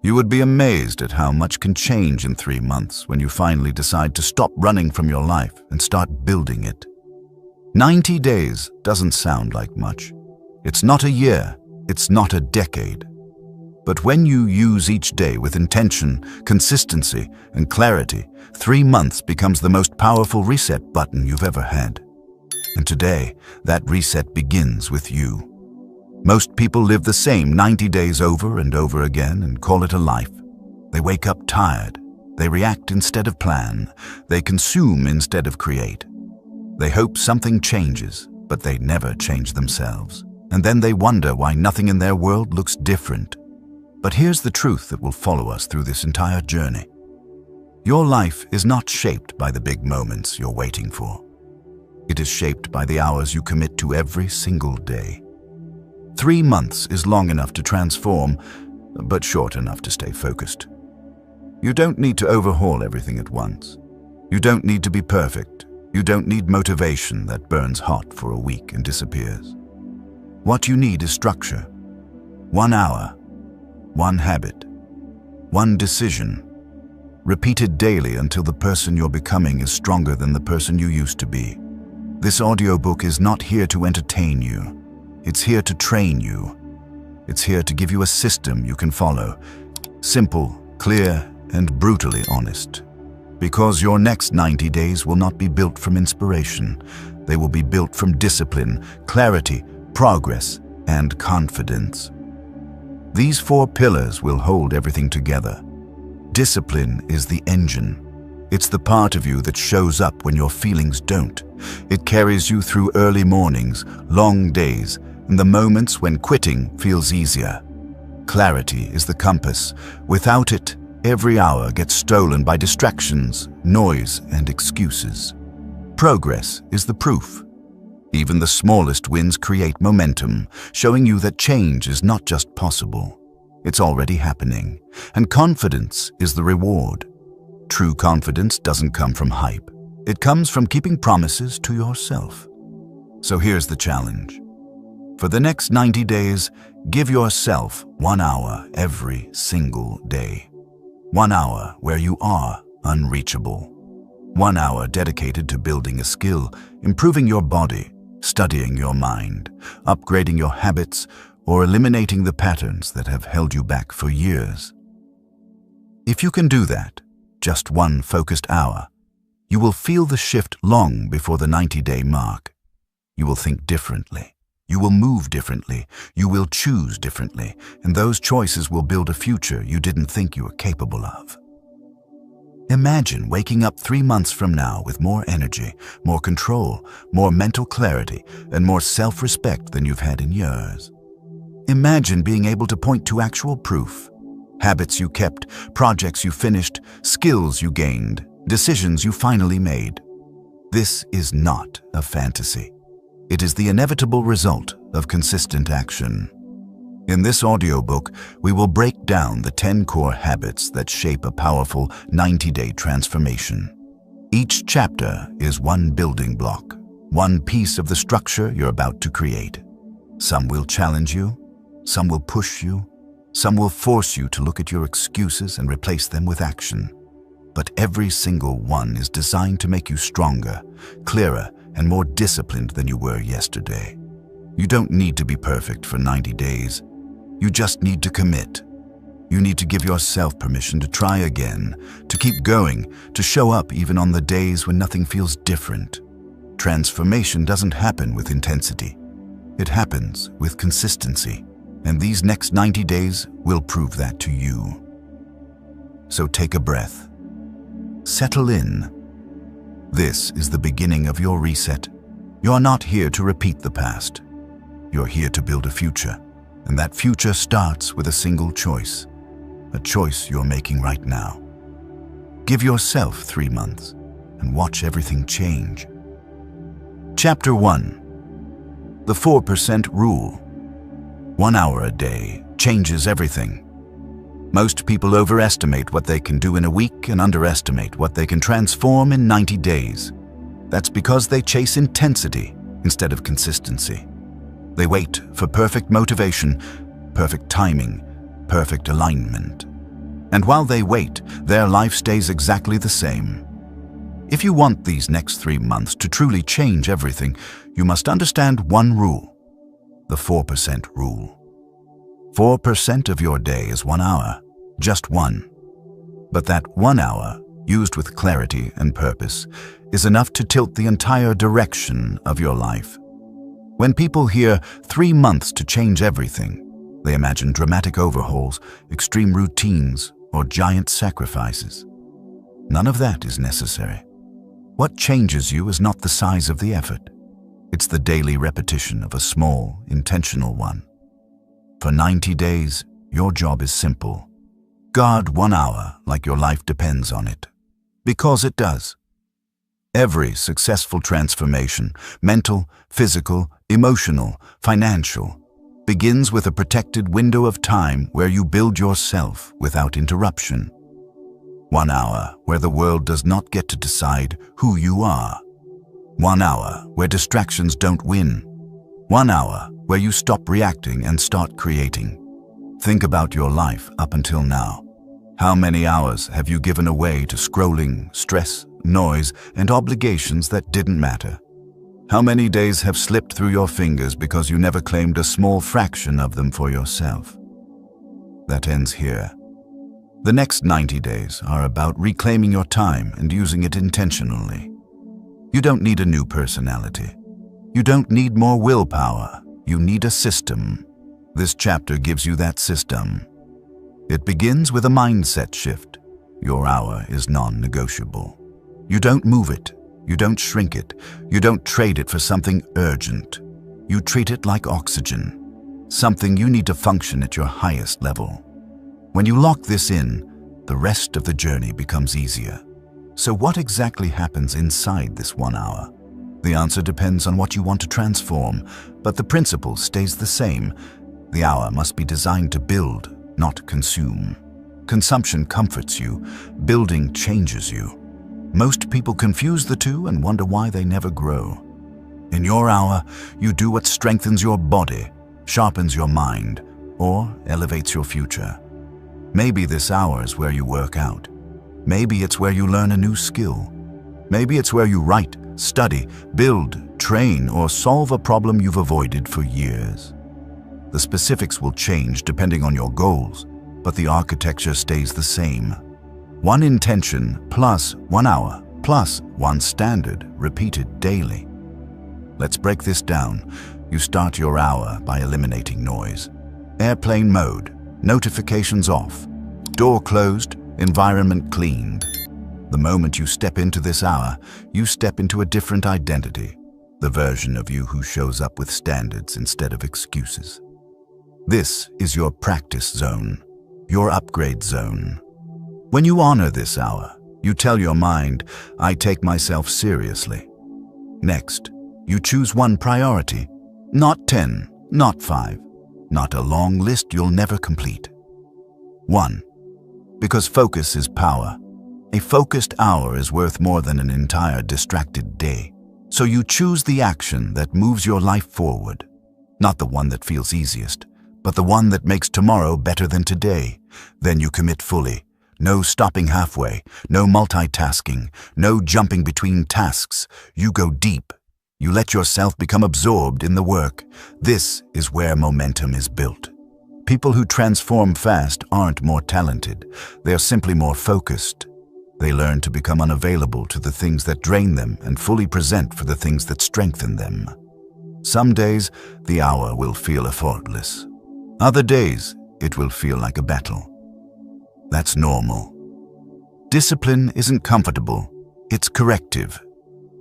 You would be amazed at how much can change in 3 months when you finally decide to stop running from your life and start building it. 90 days doesn't sound like much. It's not a year, it's not a decade. But when you use each day with intention, consistency, and clarity, 3 months becomes the most powerful reset button you've ever had. And today, that reset begins with you. Most people live the same 90 days over and over again and call it a life. They wake up tired. They react instead of plan. They consume instead of create. They hope something changes, but they never change themselves. And then they wonder why nothing in their world looks different. But here's the truth that will follow us through this entire journey. Your life is not shaped by the big moments you're waiting for. It is shaped by the hours you commit to every single day. 3 months is long enough to transform, but short enough to stay focused. You don't need to overhaul everything at once. You don't need to be perfect. You don't need motivation that burns hot for a week and disappears. What you need is structure. 1 hour, 1 habit, 1 decision, repeated daily until the person you're becoming is stronger than the person you used to be. This audiobook is not here to entertain you. It's here to train you. It's here to give you a system you can follow. Simple, clear, and brutally honest. Because your next 90 days will not be built from inspiration. They will be built from discipline, clarity, progress, and confidence. These 4 pillars will hold everything together. Discipline is the engine. It's the part of you that shows up when your feelings don't. It carries you through early mornings, long days, and the moments when quitting feels easier. Clarity is the compass. Without it, every hour gets stolen by distractions, noise, and excuses. Progress is the proof. Even the smallest wins create momentum, showing you that change is not just possible. It's already happening. And confidence is the reward. True confidence doesn't come from hype. It comes from keeping promises to yourself. So here's the challenge. For the next 90 days, give yourself 1 hour every single day. 1 hour where you are unreachable. 1 hour dedicated to building a skill, improving your body, studying your mind, upgrading your habits, or eliminating the patterns that have held you back for years. If you can do that, just 1 focused hour, you will feel the shift long before the 90-day mark. You will think differently. You will move differently. You will choose differently. And those choices will build a future you didn't think you were capable of. Imagine waking up 3 months from now with more energy, more control, more mental clarity, and more self-respect than you've had in years. Imagine being able to point to actual proof. Habits you kept, projects you finished, skills you gained, decisions you finally made. This is not a fantasy. It is the inevitable result of consistent action. In this audiobook, we will break down the 10 core habits that shape a powerful 90-day transformation. Each chapter is 1 building block, 1 piece of the structure you're about to create. Some will challenge you, some will push you, some will force you to look at your excuses and replace them with action. But every single one is designed to make you stronger, clearer, and more disciplined than you were yesterday. You don't need to be perfect for 90 days. You just need to commit. You need to give yourself permission to try again, to keep going, to show up even on the days when nothing feels different. Transformation doesn't happen with intensity. It happens with consistency. And these next 90 days will prove that to you. So take a breath. Settle in. This is the beginning of your reset. You're not here to repeat the past. You're here to build a future. And that future starts with a single choice. A choice you're making right now. Give yourself 3 months and watch everything change. Chapter 1. The 4% Rule. 1 hour a day changes everything. Most people overestimate what they can do in a week and underestimate what they can transform in 90 days. That's because they chase intensity instead of consistency. They wait for perfect motivation, perfect timing, perfect alignment. And while they wait, their life stays exactly the same. If you want these next 3 months to truly change everything, you must understand one rule: the 4% rule. 4% of your day is 1 hour, just one. But that 1 hour, used with clarity and purpose, is enough to tilt the entire direction of your life. When people hear 3 months to change everything, they imagine dramatic overhauls, extreme routines, or giant sacrifices. None of that is necessary. What changes you is not the size of the effort. It's the daily repetition of a small, intentional one. For 90 days, your job is simple. Guard 1 hour like your life depends on it. Because it does. Every successful transformation, mental, physical, emotional, financial, begins with a protected window of time where you build yourself without interruption. 1 hour where the world does not get to decide who you are. 1 hour where distractions don't win. 1 hour where you stop reacting and start creating. Think about your life up until now. How many hours have you given away to scrolling, stress, noise, and obligations that didn't matter? How many days have slipped through your fingers because you never claimed a small fraction of them for yourself? That ends here. The next 90 days are about reclaiming your time and using it intentionally. You don't need a new personality. You don't need more willpower. You need a system. This chapter gives you that system. It begins with a mindset shift. Your hour is non-negotiable. You don't move it. You don't shrink it. You don't trade it for something urgent. You treat it like oxygen, something you need to function at your highest level. When you lock this in, the rest of the journey becomes easier. So what exactly happens inside this 1 hour? The answer depends on what you want to transform, but the principle stays the same. The hour must be designed to build, not consume. Consumption comforts you. Building changes you. Most people confuse the two and wonder why they never grow. In your hour, you do what strengthens your body, sharpens your mind, or elevates your future. Maybe this hour is where you work out. Maybe it's where you learn a new skill. Maybe it's where you write, study, build, train, or solve a problem you've avoided for years. The specifics will change depending on your goals, but the architecture stays the same. One intention plus 1 hour plus one standard repeated daily. Let's break this down. You start your hour by eliminating noise. Airplane mode, notifications off, door closed, environment cleaned. The moment you step into this hour, you step into a different identity, the version of you who shows up with standards instead of excuses. This is your practice zone, your upgrade zone. When you honor this hour, you tell your mind, I take myself seriously. Next, you choose one priority, not 10, not 5, not a long list you'll never complete. 1. Because focus is power. A focused hour is worth more than an entire distracted day. So you choose the action that moves your life forward, not the one that feels easiest, but the one that makes tomorrow better than today. Then you commit fully. No stopping halfway, no multitasking, no jumping between tasks. You go deep. You let yourself become absorbed in the work. This is where momentum is built. People who transform fast aren't more talented. They are simply more focused. They learn to become unavailable to the things that drain them and fully present for the things that strengthen them. Some days, the hour will feel effortless. Other days, it will feel like a battle. That's normal. Discipline isn't comfortable, it's corrective.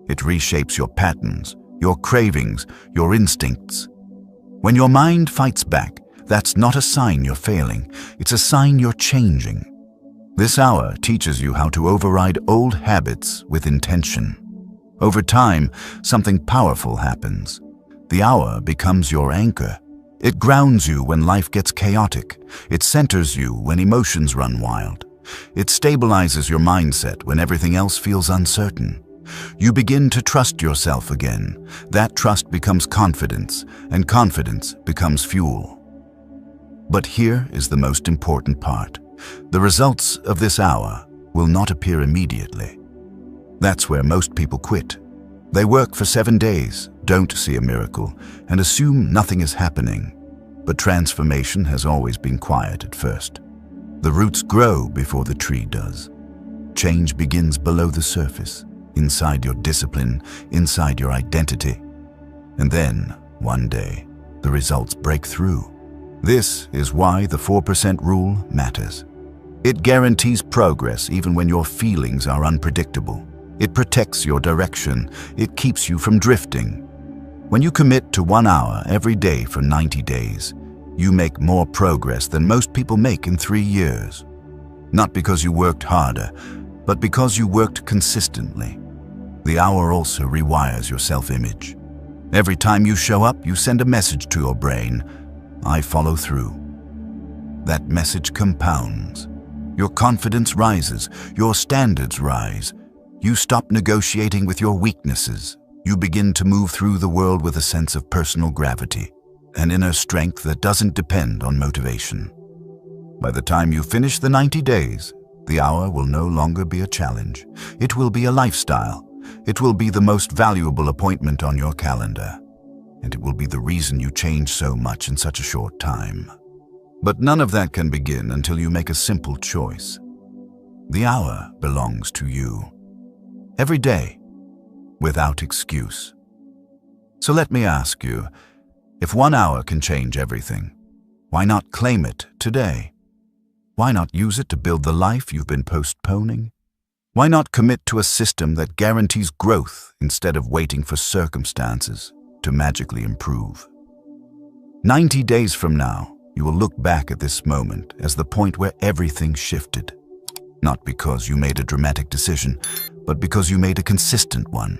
It reshapes your patterns, your cravings, your instincts. When your mind fights back, that's not a sign you're failing, it's a sign you're changing. This hour teaches you how to override old habits with intention. Over time, something powerful happens. The hour becomes your anchor. It grounds you when life gets chaotic. It centers you when emotions run wild. It stabilizes your mindset when everything else feels uncertain. You begin to trust yourself again. That trust becomes confidence, and confidence becomes fuel. But here is the most important part. The results of this hour will not appear immediately. That's where most people quit. They work for 7 days, don't see a miracle, and assume nothing is happening. But transformation has always been quiet at first. The roots grow before the tree does. Change begins below the surface, inside your discipline, inside your identity. And then, one day, the results break through. This is why the 4% rule matters. It guarantees progress even when your feelings are unpredictable. It protects your direction. It keeps you from drifting. When you commit to 1 hour every day for 90 days, you make more progress than most people make in 3 years. Not because you worked harder, but because you worked consistently. The hour also rewires your self-image. Every time you show up, you send a message to your brain, I follow through. That message compounds. Your confidence rises, your standards rise. You stop negotiating with your weaknesses. You begin to move through the world with a sense of personal gravity, an inner strength that doesn't depend on motivation. By the time you finish the 90 days, the hour will no longer be a challenge. It will be a lifestyle. It will be the most valuable appointment on your calendar. And it will be the reason you change so much in such a short time. But none of that can begin until you make a simple choice. The hour belongs to you. Every day, without excuse. So let me ask you, if 1 hour can change everything, why not claim it today? Why not use it to build the life you've been postponing? Why not commit to a system that guarantees growth instead of waiting for circumstances to magically improve? 90 days from now, you will look back at this moment as the point where everything shifted. Not because you made a dramatic decision, but because you made a consistent one.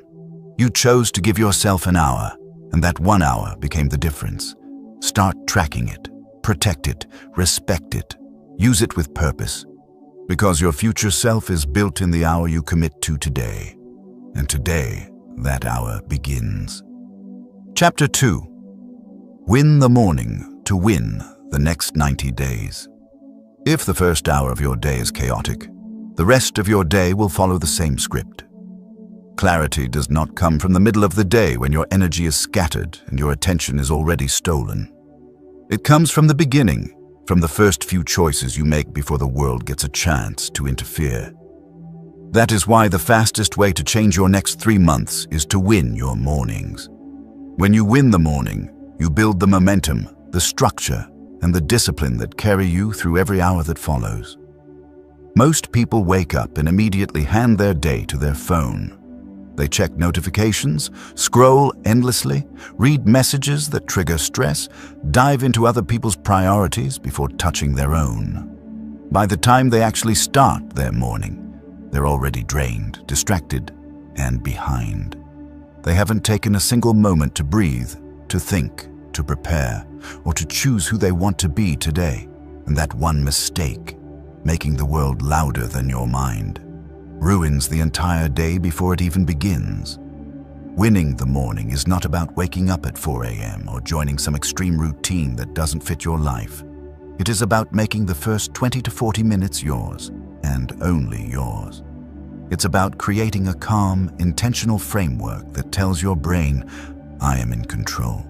You chose to give yourself an hour, and that 1 hour became the difference. Start tracking it, protect it, respect it, use it with purpose. Because your future self is built in the hour you commit to today. And today, that hour begins. Chapter 2. Win the morning to win the next 90 days. If the first hour of your day is chaotic, the rest of your day will follow the same script. Clarity does not come from the middle of the day when your energy is scattered and your attention is already stolen. It comes from the beginning, from the first few choices you make before the world gets a chance to interfere. That is why the fastest way to change your next 3 months is to win your mornings. When you win the morning, you build the momentum, the structure, and the discipline that carry you through every hour that follows. Most people wake up and immediately hand their day to their phone. They check notifications, scroll endlessly, read messages that trigger stress, dive into other people's priorities before touching their own. By the time they actually start their morning, they're already drained, distracted, and behind. They haven't taken a single moment to breathe, to think, to prepare, or to choose who they want to be today. And that one mistake, making the world louder than your mind, ruins the entire day before it even begins. Winning the morning is not about waking up at 4 a.m. or joining some extreme routine that doesn't fit your life. It is about making the first 20 to 40 minutes yours, and only yours. It's about creating a calm, intentional framework that tells your brain, I am in control.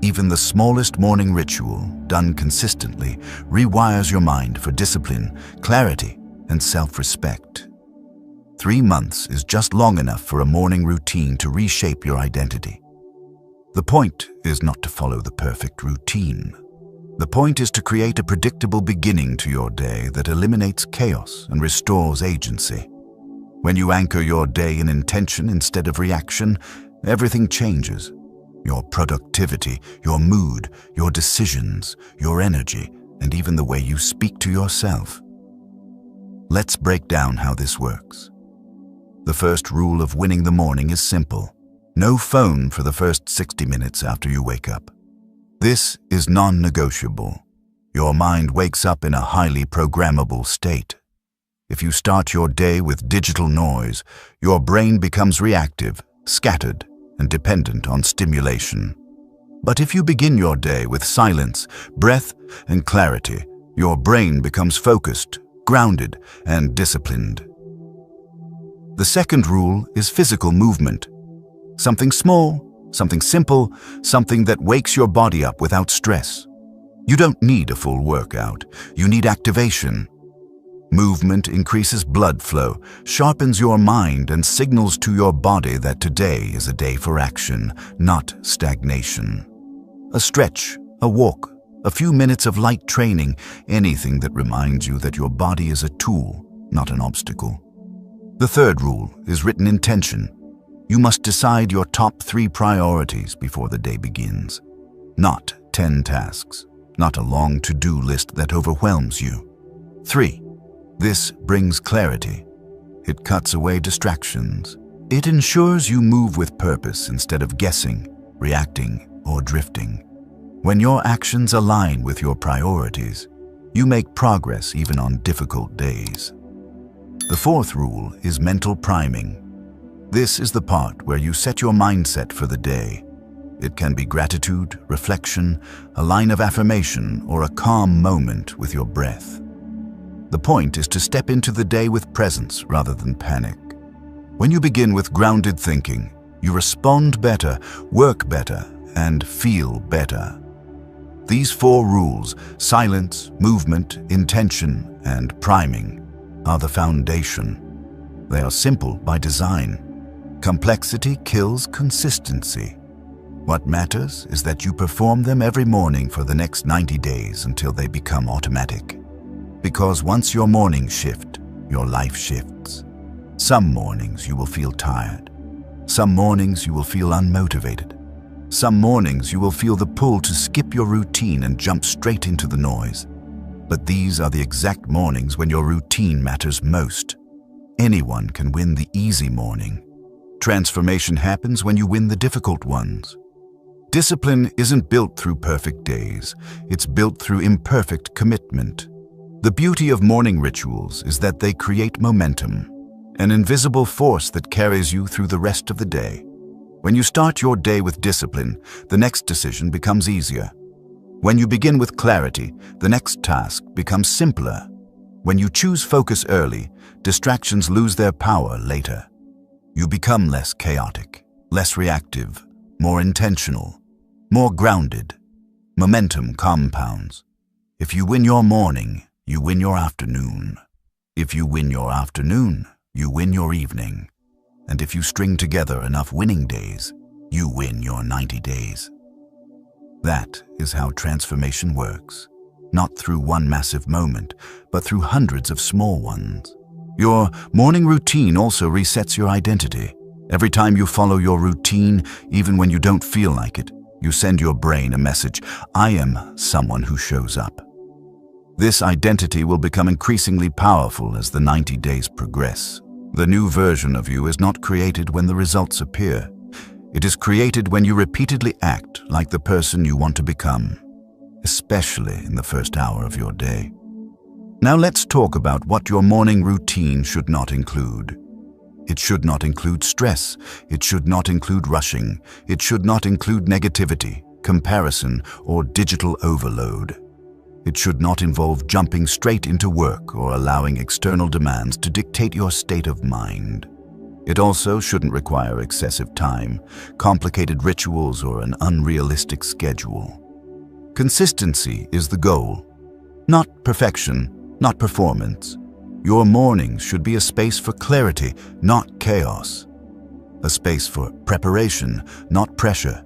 Even the smallest morning ritual, done consistently, rewires your mind for discipline, clarity, and self-respect. 3 months is just long enough for a morning routine to reshape your identity. The point is not to follow the perfect routine. The point is to create a predictable beginning to your day that eliminates chaos and restores agency. When you anchor your day in intention instead of reaction, everything changes. Your productivity, your mood, your decisions, your energy, and even the way you speak to yourself. Let's break down how this works. The first rule of winning the morning is simple. No phone for the first 60 minutes after you wake up. This is non-negotiable. Your mind wakes up in a highly programmable state. If you start your day with digital noise, your brain becomes reactive, scattered, and dependent on stimulation. But if you begin your day with silence, breath, and clarity, Your brain becomes focused, grounded, and disciplined. The second rule is physical movement. Something small, something simple, something that wakes your body up without stress. You don't need a full workout. You need activation. Movement increases blood flow, sharpens your mind, and signals to your body that today is a day for action, not stagnation. A stretch, a walk, a few minutes of light training, anything that reminds you that your body is a tool, not an obstacle. The third rule is written in tension. You must decide your top 3 priorities before the day begins. Not 10 tasks, not a long to-do list that overwhelms you. 3. This brings clarity. It cuts away distractions. It ensures you move with purpose instead of guessing, reacting, or drifting. When your actions align with your priorities, you make progress even on difficult days. The fourth rule is mental priming. This is the part where you set your mindset for the day. It can be gratitude, reflection, a line of affirmation, or a calm moment with your breath. The point is to step into the day with presence rather than panic. When you begin with grounded thinking, you respond better, work better, and feel better. These 4 rules, silence, movement, intention, and priming, are the foundation. They are simple by design. Complexity kills consistency. What matters is that you perform them every morning for the next 90 days until they become automatic. Because once your mornings shift, your life shifts. Some mornings you will feel tired. Some mornings you will feel unmotivated. Some mornings you will feel the pull to skip your routine and jump straight into the noise. But these are the exact mornings when your routine matters most. Anyone can win the easy morning. Transformation happens when you win the difficult ones. Discipline isn't built through perfect days. It's built through imperfect commitment. The beauty of morning rituals is that they create momentum, an invisible force that carries you through the rest of the day. When you start your day with discipline, the next decision becomes easier. When you begin with clarity, the next task becomes simpler. When you choose focus early, distractions lose their power later. You become less chaotic, less reactive, more intentional, more grounded. Momentum compounds. If you win your morning, you win your afternoon. If you win your afternoon, you win your evening. And if you string together enough winning days, you win your 90 days. That is how transformation works. Not through one massive moment, but through hundreds of small ones. Your morning routine also resets your identity. Every time you follow your routine, even when you don't feel like it, you send your brain a message: I am someone who shows up. This identity will become increasingly powerful as the 90 days progress. The new version of you is not created when the results appear. It is created when you repeatedly act like the person you want to become, especially in the first hour of your day. Now let's talk about what your morning routine should not include. It should not include stress. It should not include rushing. It should not include negativity, comparison, or digital overload. It should not involve jumping straight into work or allowing external demands to dictate your state of mind. It also shouldn't require excessive time, complicated rituals, or an unrealistic schedule. Consistency is the goal, not perfection, not performance. Your mornings should be a space for clarity, not chaos. A space for preparation, not pressure.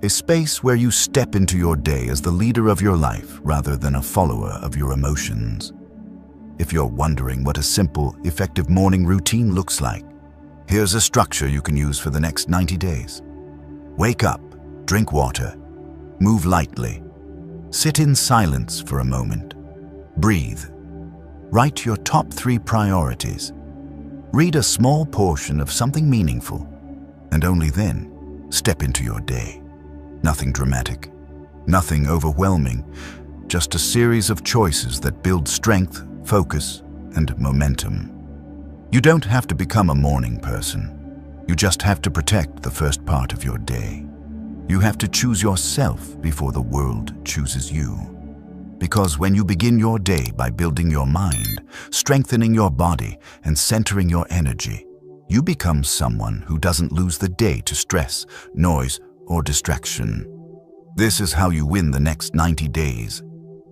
A space where you step into your day as the leader of your life rather than a follower of your emotions. If you're wondering what a simple, effective morning routine looks like, here's a structure you can use for the next 90 days. Wake up, drink water, move lightly, sit in silence for a moment, breathe, write your top 3 priorities, read a small portion of something meaningful, and only then step into your day. Nothing dramatic, nothing overwhelming, just a series of choices that build strength, focus, and momentum. You don't have to become a morning person. You just have to protect the first part of your day. You have to choose yourself before the world chooses you. Because when you begin your day by building your mind, strengthening your body, and centering your energy, you become someone who doesn't lose the day to stress, noise, or distraction. This is how you win the next 90 days.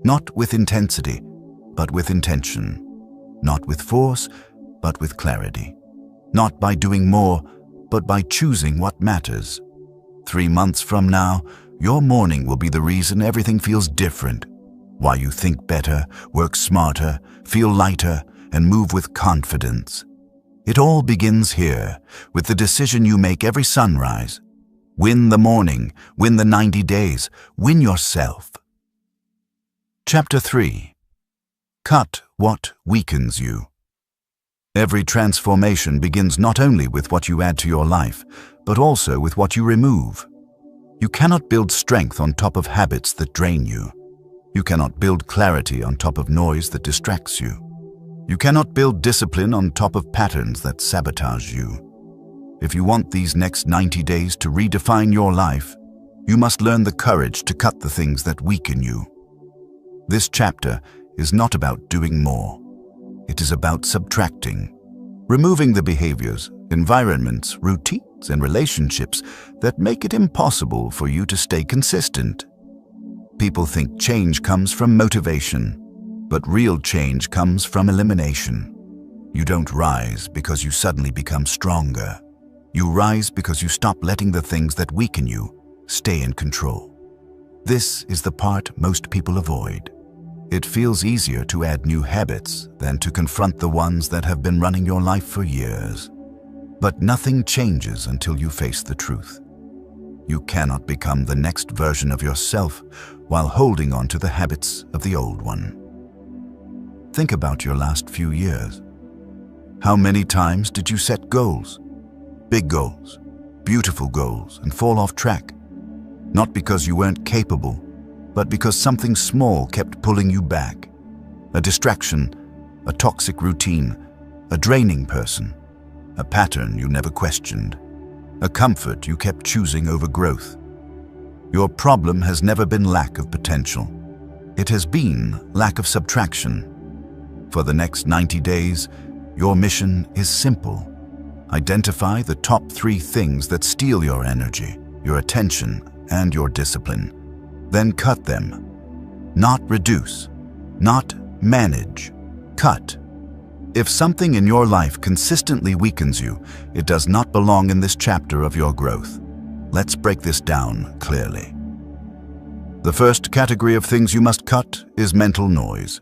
Not with intensity, but with intention. Not with force, but with clarity. Not by doing more, but by choosing what matters. 3 months from now, your morning will be the reason everything feels different. Why you think better, work smarter, feel lighter, and move with confidence. It all begins here, with the decision you make every sunrise. Win the morning, win the 90 days, win yourself. Chapter 3. Cut what weakens you. Every transformation begins not only with what you add to your life, but also with what you remove. You cannot build strength on top of habits that drain you. You cannot build clarity on top of noise that distracts you. You cannot build discipline on top of patterns that sabotage you. If you want these next 90 days to redefine your life, you must learn the courage to cut the things that weaken you. This chapter is not about doing more. It is about subtracting, removing the behaviors, environments, routines, and relationships that make it impossible for you to stay consistent. People think change comes from motivation, but real change comes from elimination. You don't rise because you suddenly become stronger. You rise because you stop letting the things that weaken you stay in control. This is the part most people avoid. It feels easier to add new habits than to confront the ones that have been running your life for years. But nothing changes until you face the truth. You cannot become the next version of yourself while holding on to the habits of the old one. Think about your last few years. How many times did you set goals? Big goals, beautiful goals, and fall off track? Not because you weren't capable, but because something small kept pulling you back. A distraction, a toxic routine, a draining person, a pattern you never questioned, a comfort you kept choosing over growth. Your problem has never been lack of potential. It has been lack of subtraction. For the next 90 days, your mission is simple. Identify the top 3 things that steal your energy, your attention, and your discipline. Then cut them. Not reduce. Not manage. Cut. If something in your life consistently weakens you, it does not belong in this chapter of your growth. Let's break this down clearly. The first category of things you must cut is mental noise.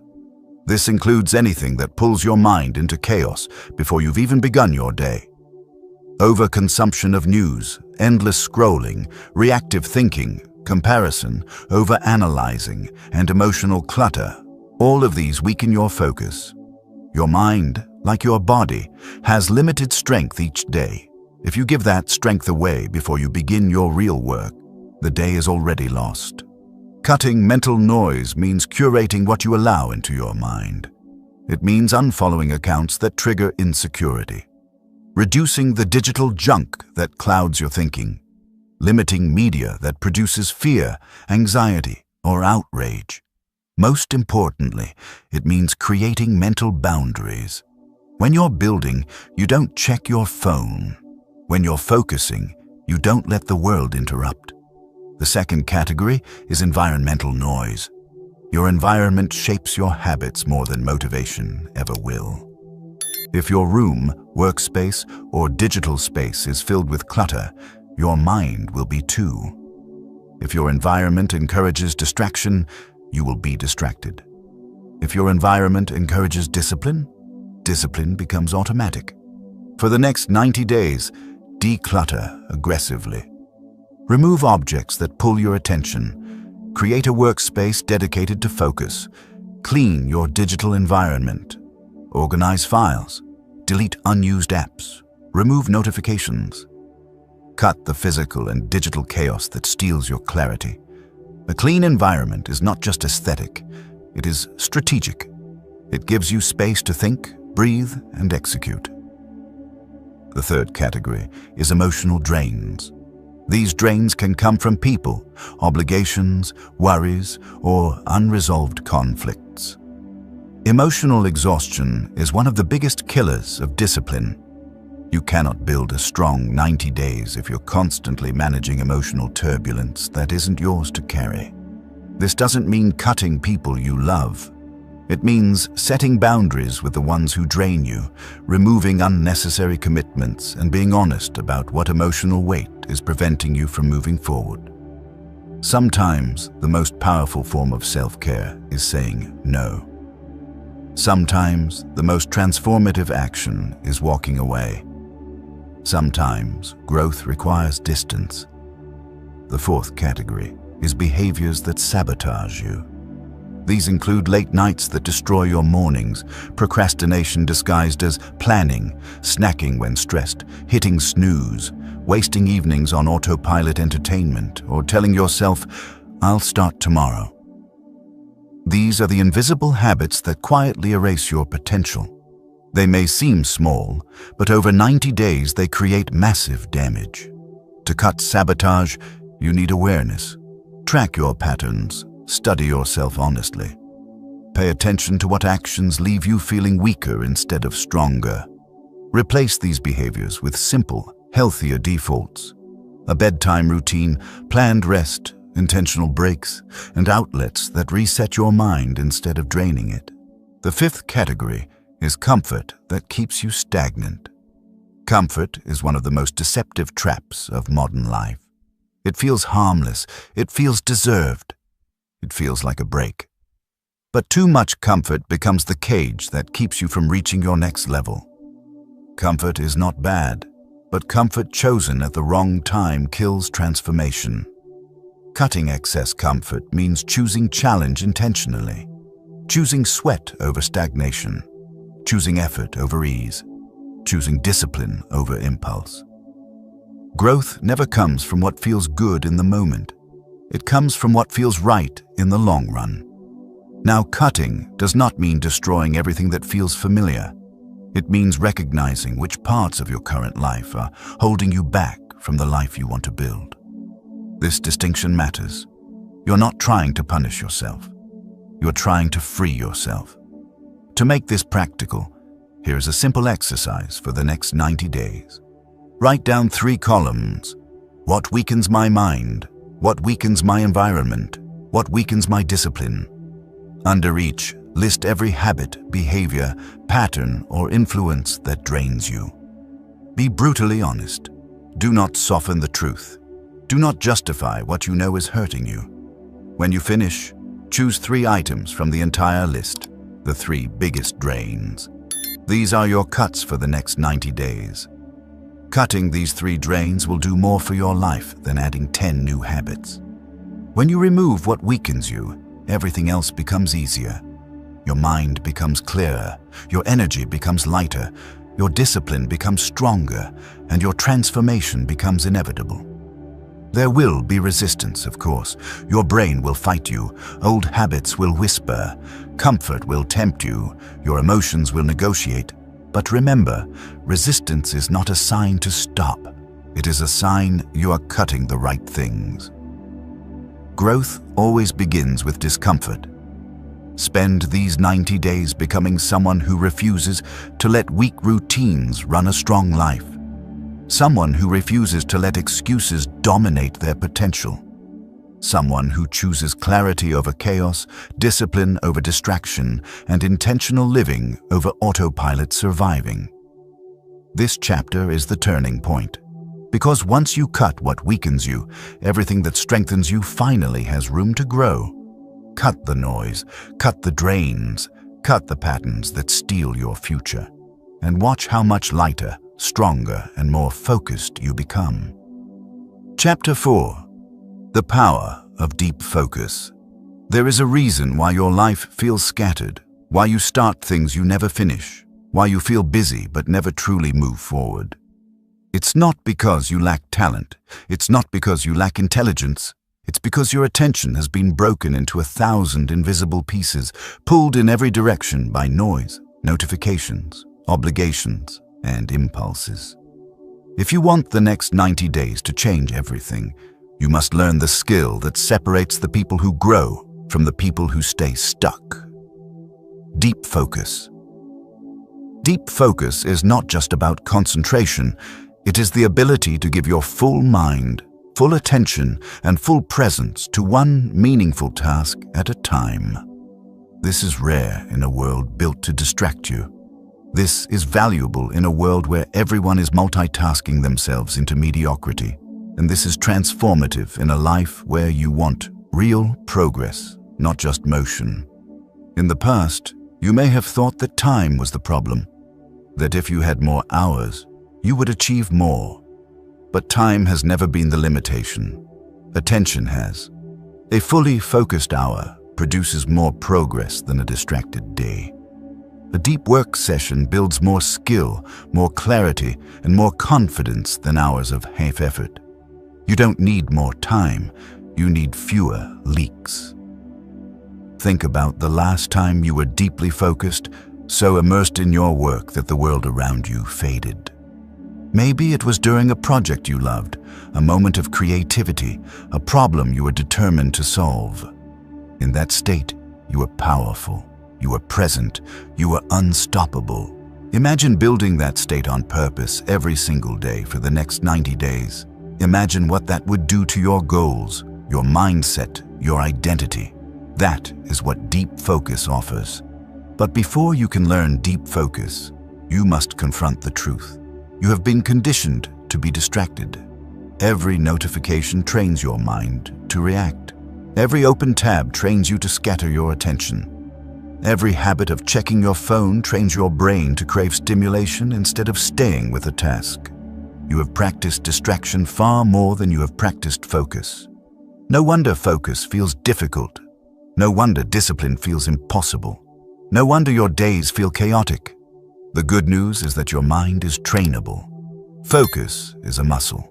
This includes anything that pulls your mind into chaos before you've even begun your day. Overconsumption of news, endless scrolling, reactive thinking, comparison, overanalyzing, and emotional clutter, all of these weaken your focus. Your mind, like your body, has limited strength each day. If you give that strength away before you begin your real work, the day is already lost. Cutting mental noise means curating what you allow into your mind. It means unfollowing accounts that trigger insecurity, reducing the digital junk that clouds your thinking, limiting media that produces fear, anxiety, or outrage. Most importantly, it means creating mental boundaries. When you're building, you don't check your phone. When you're focusing, you don't let the world interrupt. The second category is environmental noise. Your environment shapes your habits more than motivation ever will. If your room, workspace, or digital space is filled with clutter, your mind will be too. If your environment encourages distraction, you will be distracted. If your environment encourages discipline, discipline becomes automatic. For the next 90 days, declutter aggressively. Remove objects that pull your attention. Create a workspace dedicated to focus. Clean your digital environment. Organize files. Delete unused apps. Remove notifications. Cut the physical and digital chaos that steals your clarity. A clean environment is not just aesthetic, it is strategic. It gives you space to think, breathe, and execute. The third category is emotional drains. These drains can come from people, obligations, worries, or unresolved conflicts. Emotional exhaustion is one of the biggest killers of discipline. You cannot build a strong 90 days if you're constantly managing emotional turbulence that isn't yours to carry. This doesn't mean cutting people you love. It means setting boundaries with the ones who drain you, removing unnecessary commitments, and being honest about what emotional weight is preventing you from moving forward. Sometimes the most powerful form of self-care is saying no. Sometimes the most transformative action is walking away. Sometimes growth requires distance. The fourth category is behaviors that sabotage you. These include late nights that destroy your mornings, procrastination disguised as planning, snacking when stressed, hitting snooze, wasting evenings on autopilot entertainment, or telling yourself, "I'll start tomorrow." These are the invisible habits that quietly erase your potential. They may seem small, but over 90 days they create massive damage. To cut sabotage, you need awareness. Track your patterns. Study yourself honestly. Pay attention to what actions leave you feeling weaker instead of stronger. Replace these behaviors with simple, healthier defaults. A bedtime routine, planned rest, intentional breaks, and outlets that reset your mind instead of draining it. The fifth category is comfort that keeps you stagnant. Comfort is one of the most deceptive traps of modern life. It feels harmless, it feels deserved, it feels like a break. But too much comfort becomes the cage that keeps you from reaching your next level. Comfort is not bad, but comfort chosen at the wrong time kills transformation. Cutting excess comfort means choosing challenge intentionally, choosing sweat over stagnation, choosing effort over ease, choosing discipline over impulse. Growth never comes from what feels good in the moment. It comes from what feels right in the long run. Now, cutting does not mean destroying everything that feels familiar. It means recognizing which parts of your current life are holding you back from the life you want to build. This distinction matters. You're not trying to punish yourself. You're trying to free yourself. To make this practical, here is a simple exercise for the next 90 days. Write down 3 columns. What weakens my mind? What weakens my environment? What weakens my discipline? Under each, list every habit, behavior, pattern, or influence that drains you. Be brutally honest. Do not soften the truth. Do not justify what you know is hurting you. When you finish, choose 3 items from the entire list, the 3 biggest drains. These are your cuts for the next 90 days. Cutting these 3 drains will do more for your life than adding 10 new habits. When you remove what weakens you, everything else becomes easier. Your mind becomes clearer, your energy becomes lighter, your discipline becomes stronger, and your transformation becomes inevitable. There will be resistance, of course. Your brain will fight you, old habits will whisper, comfort will tempt you, your emotions will negotiate. But remember, resistance is not a sign to stop. It is a sign you are cutting the right things. Growth always begins with discomfort. Spend these 90 days becoming someone who refuses to let weak routines run a strong life. Someone who refuses to let excuses dominate their potential. Someone who chooses clarity over chaos, discipline over distraction, and intentional living over autopilot surviving. This chapter is the turning point. Because once you cut what weakens you, everything that strengthens you finally has room to grow. Cut the noise, cut the drains, cut the patterns that steal your future, and watch how much lighter, stronger, and more focused you become. Chapter 4. The power of deep focus. There is a reason why your life feels scattered, why you start things you never finish, why you feel busy but never truly move forward. It's not because you lack talent, it's not because you lack intelligence, it's because your attention has been broken into 1,000 invisible pieces, pulled in every direction by noise, notifications, obligations, and impulses. If you want the next 90 days to change everything, you must learn the skill that separates the people who grow from the people who stay stuck. Deep focus. Deep focus is not just about concentration. It is the ability to give your full mind, full attention, and full presence to one meaningful task at a time. This is rare in a world built to distract you. This is valuable in a world where everyone is multitasking themselves into mediocrity. And this is transformative in a life where you want real progress, not just motion. In the past, you may have thought that time was the problem, that if you had more hours, you would achieve more. But time has never been the limitation. Attention has. A fully focused hour produces more progress than a distracted day. A deep work session builds more skill, more clarity, and more confidence than hours of half effort. You don't need more time, you need fewer leaks. Think about the last time you were deeply focused, so immersed in your work that the world around you faded. Maybe it was during a project you loved, a moment of creativity, a problem you were determined to solve. In that state, you were powerful. You were present. You were unstoppable. Imagine building that state on purpose every single day for the next 90 days. Imagine what that would do to your goals, your mindset, your identity. That is what deep focus offers. But before you can learn deep focus, you must confront the truth. You have been conditioned to be distracted. Every notification trains your mind to react. Every open tab trains you to scatter your attention. Every habit of checking your phone trains your brain to crave stimulation instead of staying with a task. You have practiced distraction far more than you have practiced focus. No wonder focus feels difficult. No wonder discipline feels impossible. No wonder your days feel chaotic. The good news is that your mind is trainable. Focus is a muscle.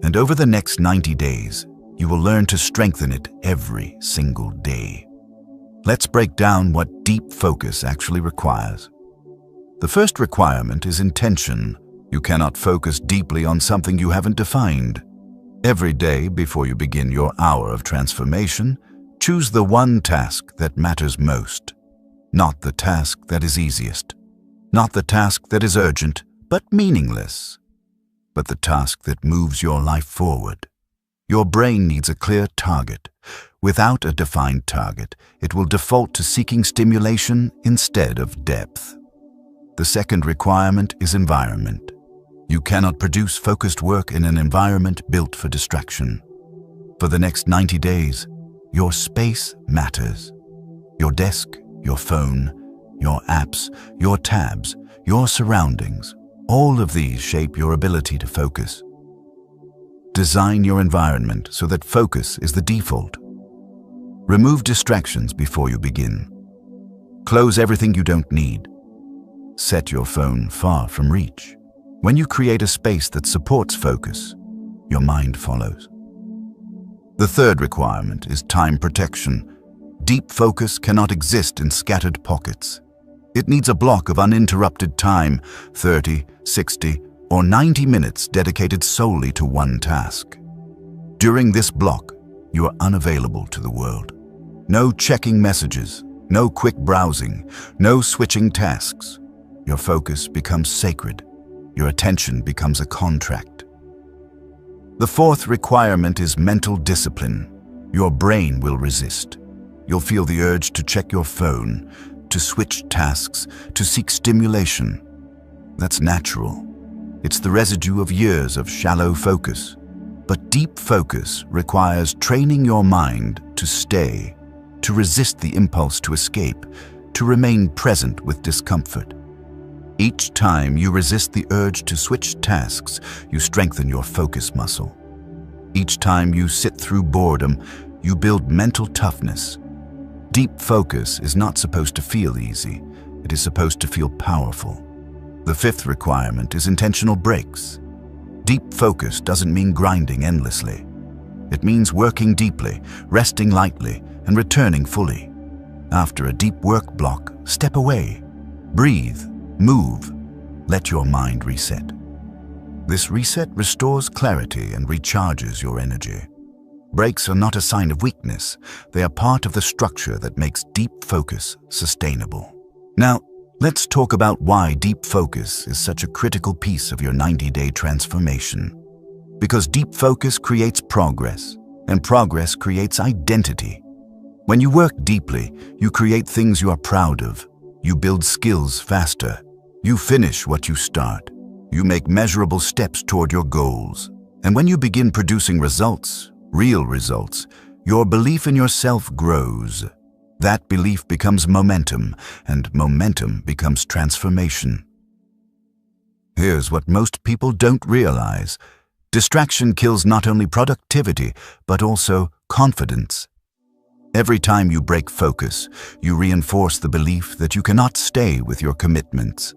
And over the next 90 days, you will learn to strengthen it every single day. Let's break down what deep focus actually requires. The first requirement is intention. You cannot focus deeply on something you haven't defined. Every day before you begin your hour of transformation, choose the one task that matters most. Not the task that is easiest. Not the task that is urgent, but meaningless. But the task that moves your life forward. Your brain needs a clear target. Without a defined target, it will default to seeking stimulation instead of depth. The second requirement is environment. You cannot produce focused work in an environment built for distraction. For the next 90 days, your space matters. Your desk, your phone, your apps, your tabs, your surroundings, all of these shape your ability to focus. Design your environment so that focus is the default. Remove distractions before you begin. Close everything you don't need. Set your phone far from reach. When you create a space that supports focus, your mind follows. The third requirement is time protection. Deep focus cannot exist in scattered pockets. It needs a block of uninterrupted time, 30, 60, or 90 minutes dedicated solely to one task. During this block, you are unavailable to the world. No checking messages, no quick browsing, no switching tasks. Your focus becomes sacred. Your attention becomes a contract. The fourth requirement is mental discipline. Your brain will resist. You'll feel the urge to check your phone, to switch tasks, to seek stimulation. That's natural. It's the residue of years of shallow focus. But deep focus requires training your mind to stay, to resist the impulse to escape, to remain present with discomfort. Each time you resist the urge to switch tasks, you strengthen your focus muscle. Each time you sit through boredom, you build mental toughness. Deep focus is not supposed to feel easy. It is supposed to feel powerful. The fifth requirement is intentional breaks. Deep focus doesn't mean grinding endlessly. It means working deeply, resting lightly, and returning fully. After a deep work block, step away. Breathe. Move. Let your mind reset. This reset restores clarity and recharges your energy. Breaks are not a sign of weakness. They are part of the structure that makes deep focus sustainable. Now, let's talk about why deep focus is such a critical piece of your 90-day transformation. Because deep focus creates progress, and progress creates identity. When you work deeply, you create things you are proud of. You build skills faster. You finish what you start. You make measurable steps toward your goals. And when you begin producing results, real results, your belief in yourself grows. That belief becomes momentum, and momentum becomes transformation. Here's what most people don't realize. Distraction kills not only productivity, but also confidence. Every time you break focus, you reinforce the belief that you cannot stay with your commitments.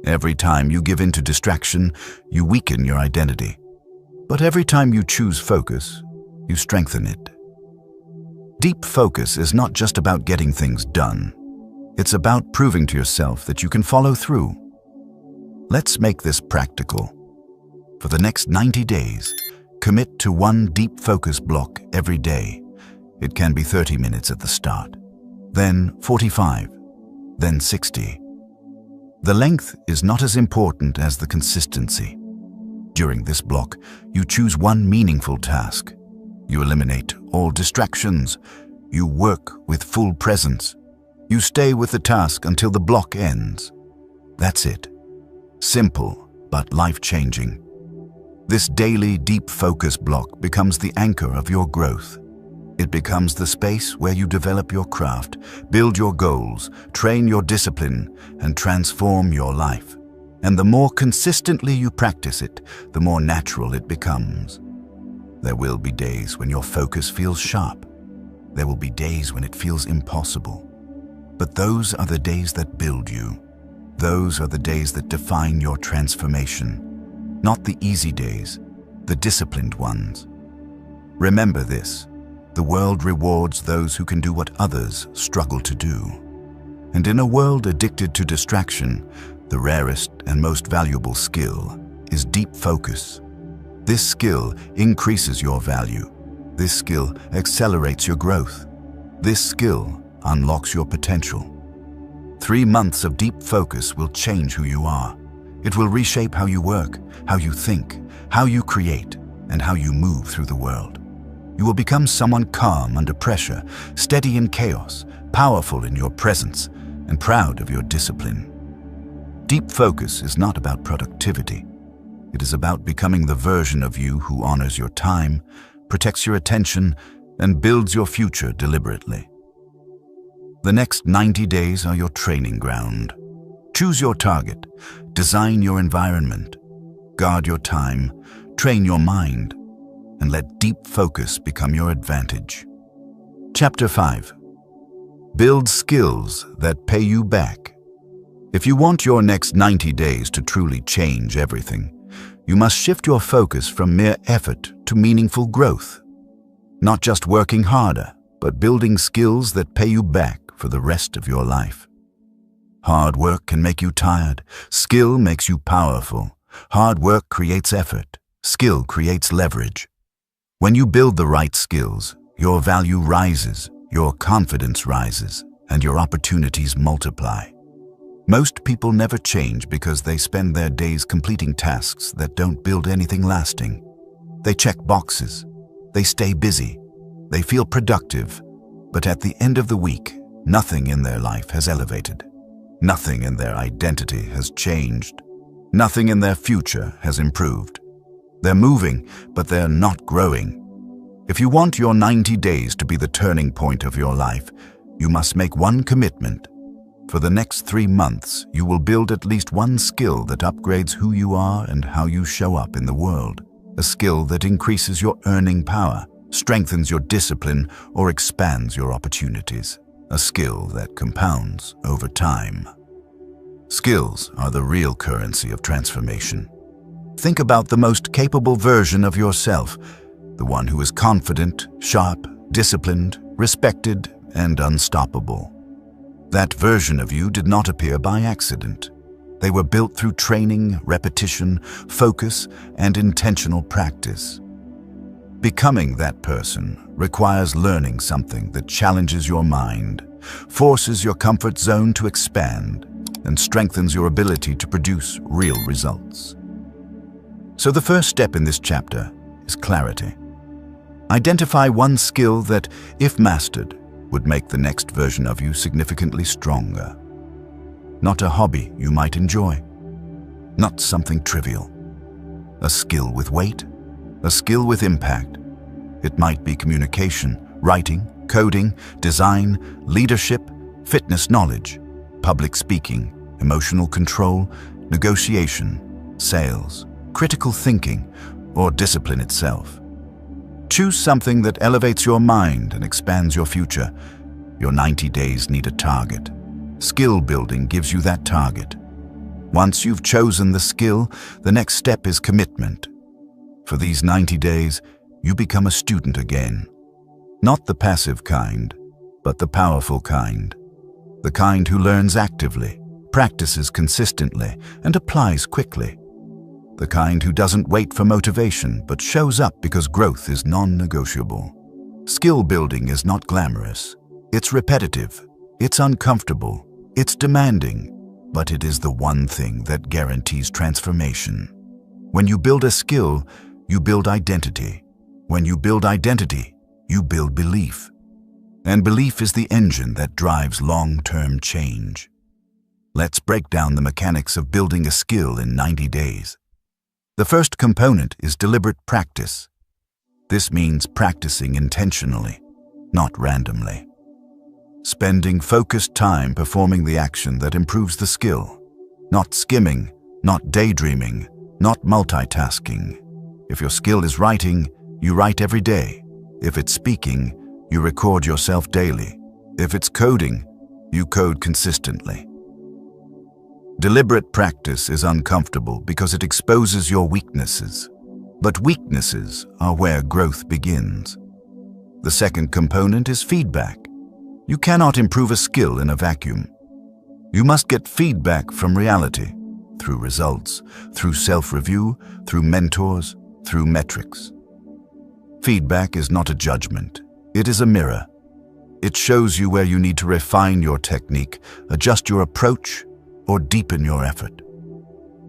Every time you give in to distraction, you weaken your identity. But every time you choose focus, you strengthen it. Deep focus is not just about getting things done. It's about proving to yourself that you can follow through. Let's make this practical. For the next 90 days, commit to one deep focus block every day. It can be 30 minutes at the start, then 45, then 60. The length is not as important as the consistency. During this block, you choose one meaningful task. You eliminate all distractions. You work with full presence. You stay with the task until the block ends. That's it. Simple, but life-changing. This daily deep focus block becomes the anchor of your growth. It becomes the space where you develop your craft, build your goals, train your discipline, and transform your life. And the more consistently you practice it, the more natural it becomes. There will be days when your focus feels sharp. There will be days when it feels impossible. But those are the days that build you. Those are the days that define your transformation. Not the easy days, the disciplined ones. Remember this. The world rewards those who can do what others struggle to do. And in a world addicted to distraction, the rarest and most valuable skill is deep focus. This skill increases your value. This skill accelerates your growth. This skill unlocks your potential. 3 months of deep focus will change who you are. It will reshape how you work, how you think, how you create, and how you move through the world. You will become someone calm under pressure, steady in chaos, powerful in your presence, and proud of your discipline. Deep focus is not about productivity. It is about becoming the version of you who honors your time, protects your attention, and builds your future deliberately. The next 90 days are your training ground. Choose your target, design your environment, guard your time, train your mind, and let deep focus become your advantage. Chapter 5. Build skills that pay you back. If you want your next 90 days to truly change everything, you must shift your focus from mere effort to meaningful growth. Not just working harder, but building skills that pay you back for the rest of your life. Hard work can make you tired. Skill makes you powerful. Hard work creates effort. Skill creates leverage. When you build the right skills, your value rises, your confidence rises, and your opportunities multiply. Most people never change because they spend their days completing tasks that don't build anything lasting. They check boxes. They stay busy. They feel productive. But at the end of the week, nothing in their life has elevated. Nothing in their identity has changed. Nothing in their future has improved. They're moving, but they're not growing. If you want your 90 days to be the turning point of your life, you must make one commitment. For the next 3 months, you will build at least one skill that upgrades who you are and how you show up in the world. A skill that increases your earning power, strengthens your discipline, or expands your opportunities. A skill that compounds over time. Skills are the real currency of transformation. Think about the most capable version of yourself, the one who is confident, sharp, disciplined, respected, and unstoppable. That version of you did not appear by accident. They were built through training, repetition, focus, and intentional practice. Becoming that person requires learning something that challenges your mind, forces your comfort zone to expand, and strengthens your ability to produce real results. So the first step in this chapter is clarity. Identify one skill that, if mastered, would make the next version of you significantly stronger. Not a hobby you might enjoy. Not something trivial. A skill with weight. A skill with impact. It might be communication, writing, coding, design, leadership, fitness knowledge, public speaking, emotional control, negotiation, sales, critical thinking, or discipline itself. Choose something that elevates your mind and expands your future. Your 90 days need a target. Skill building gives you that target. Once you've chosen the skill, the next step is commitment. For these 90 days, you become a student again. Not the passive kind, but the powerful kind. The kind who learns actively, practices consistently, and applies quickly. The kind who doesn't wait for motivation, but shows up because growth is non-negotiable. Skill building is not glamorous. It's repetitive. It's uncomfortable. It's demanding. But it is the one thing that guarantees transformation. When you build a skill, you build identity. When you build identity, you build belief. And belief is the engine that drives long-term change. Let's break down the mechanics of building a skill in 90 days. The first component is deliberate practice. This means practicing intentionally, not randomly. Spending focused time performing the action that improves the skill. Not skimming, not daydreaming, not multitasking. If your skill is writing, you write every day. If it's speaking, you record yourself daily. If it's coding, you code consistently. Deliberate practice is uncomfortable because it exposes your weaknesses. But weaknesses are where growth begins. The second component is feedback. You cannot improve a skill in a vacuum. You must get feedback from reality, through results, through self-review, through mentors, through metrics. Feedback is not a judgment. It is a mirror. It shows you where you need to refine your technique, adjust your approach, or deepen your effort.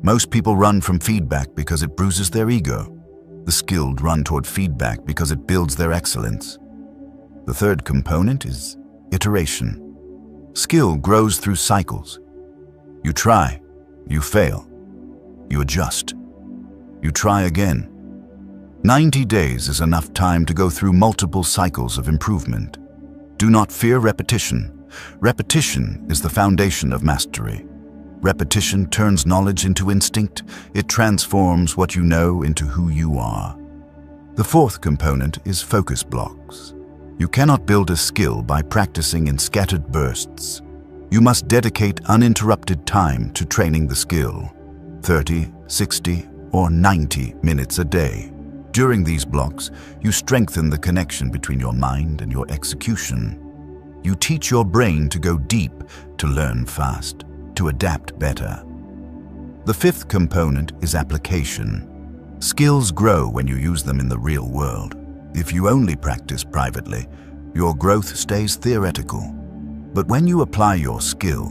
Most people run from feedback because it bruises their ego. The skilled run toward feedback because it builds their excellence. The third component is iteration. Skill grows through cycles. You try, you fail, you adjust, you try again. 90 days is enough time to go through multiple cycles of improvement. Do not fear repetition. Repetition is the foundation of mastery. Repetition turns knowledge into instinct. It transforms what you know into who you are. The fourth component is focus blocks. You cannot build a skill by practicing in scattered bursts. You must dedicate uninterrupted time to training the skill, 30, 60, or 90 minutes a day. During these blocks, you strengthen the connection between your mind and your execution. You teach your brain to go deep, to learn fast, to adapt better. The fifth component is application. Skills grow when you use them in the real world. If you only practice privately, your growth stays theoretical. But when you apply your skill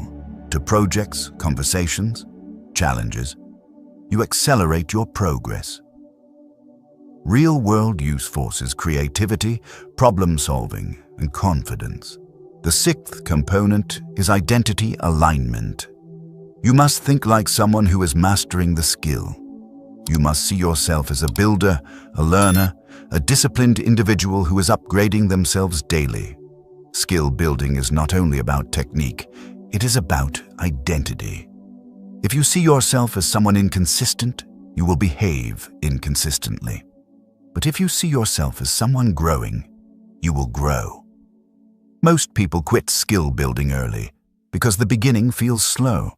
to projects, conversations, challenges, you accelerate your progress. Real-world use forces creativity, problem-solving, and confidence. The sixth component is identity alignment. You must think like someone who is mastering the skill. You must see yourself as a builder, a learner, a disciplined individual who is upgrading themselves daily. Skill building is not only about technique, it is about identity. If you see yourself as someone inconsistent, you will behave inconsistently. But if you see yourself as someone growing, you will grow. Most people quit skill building early because the beginning feels slow.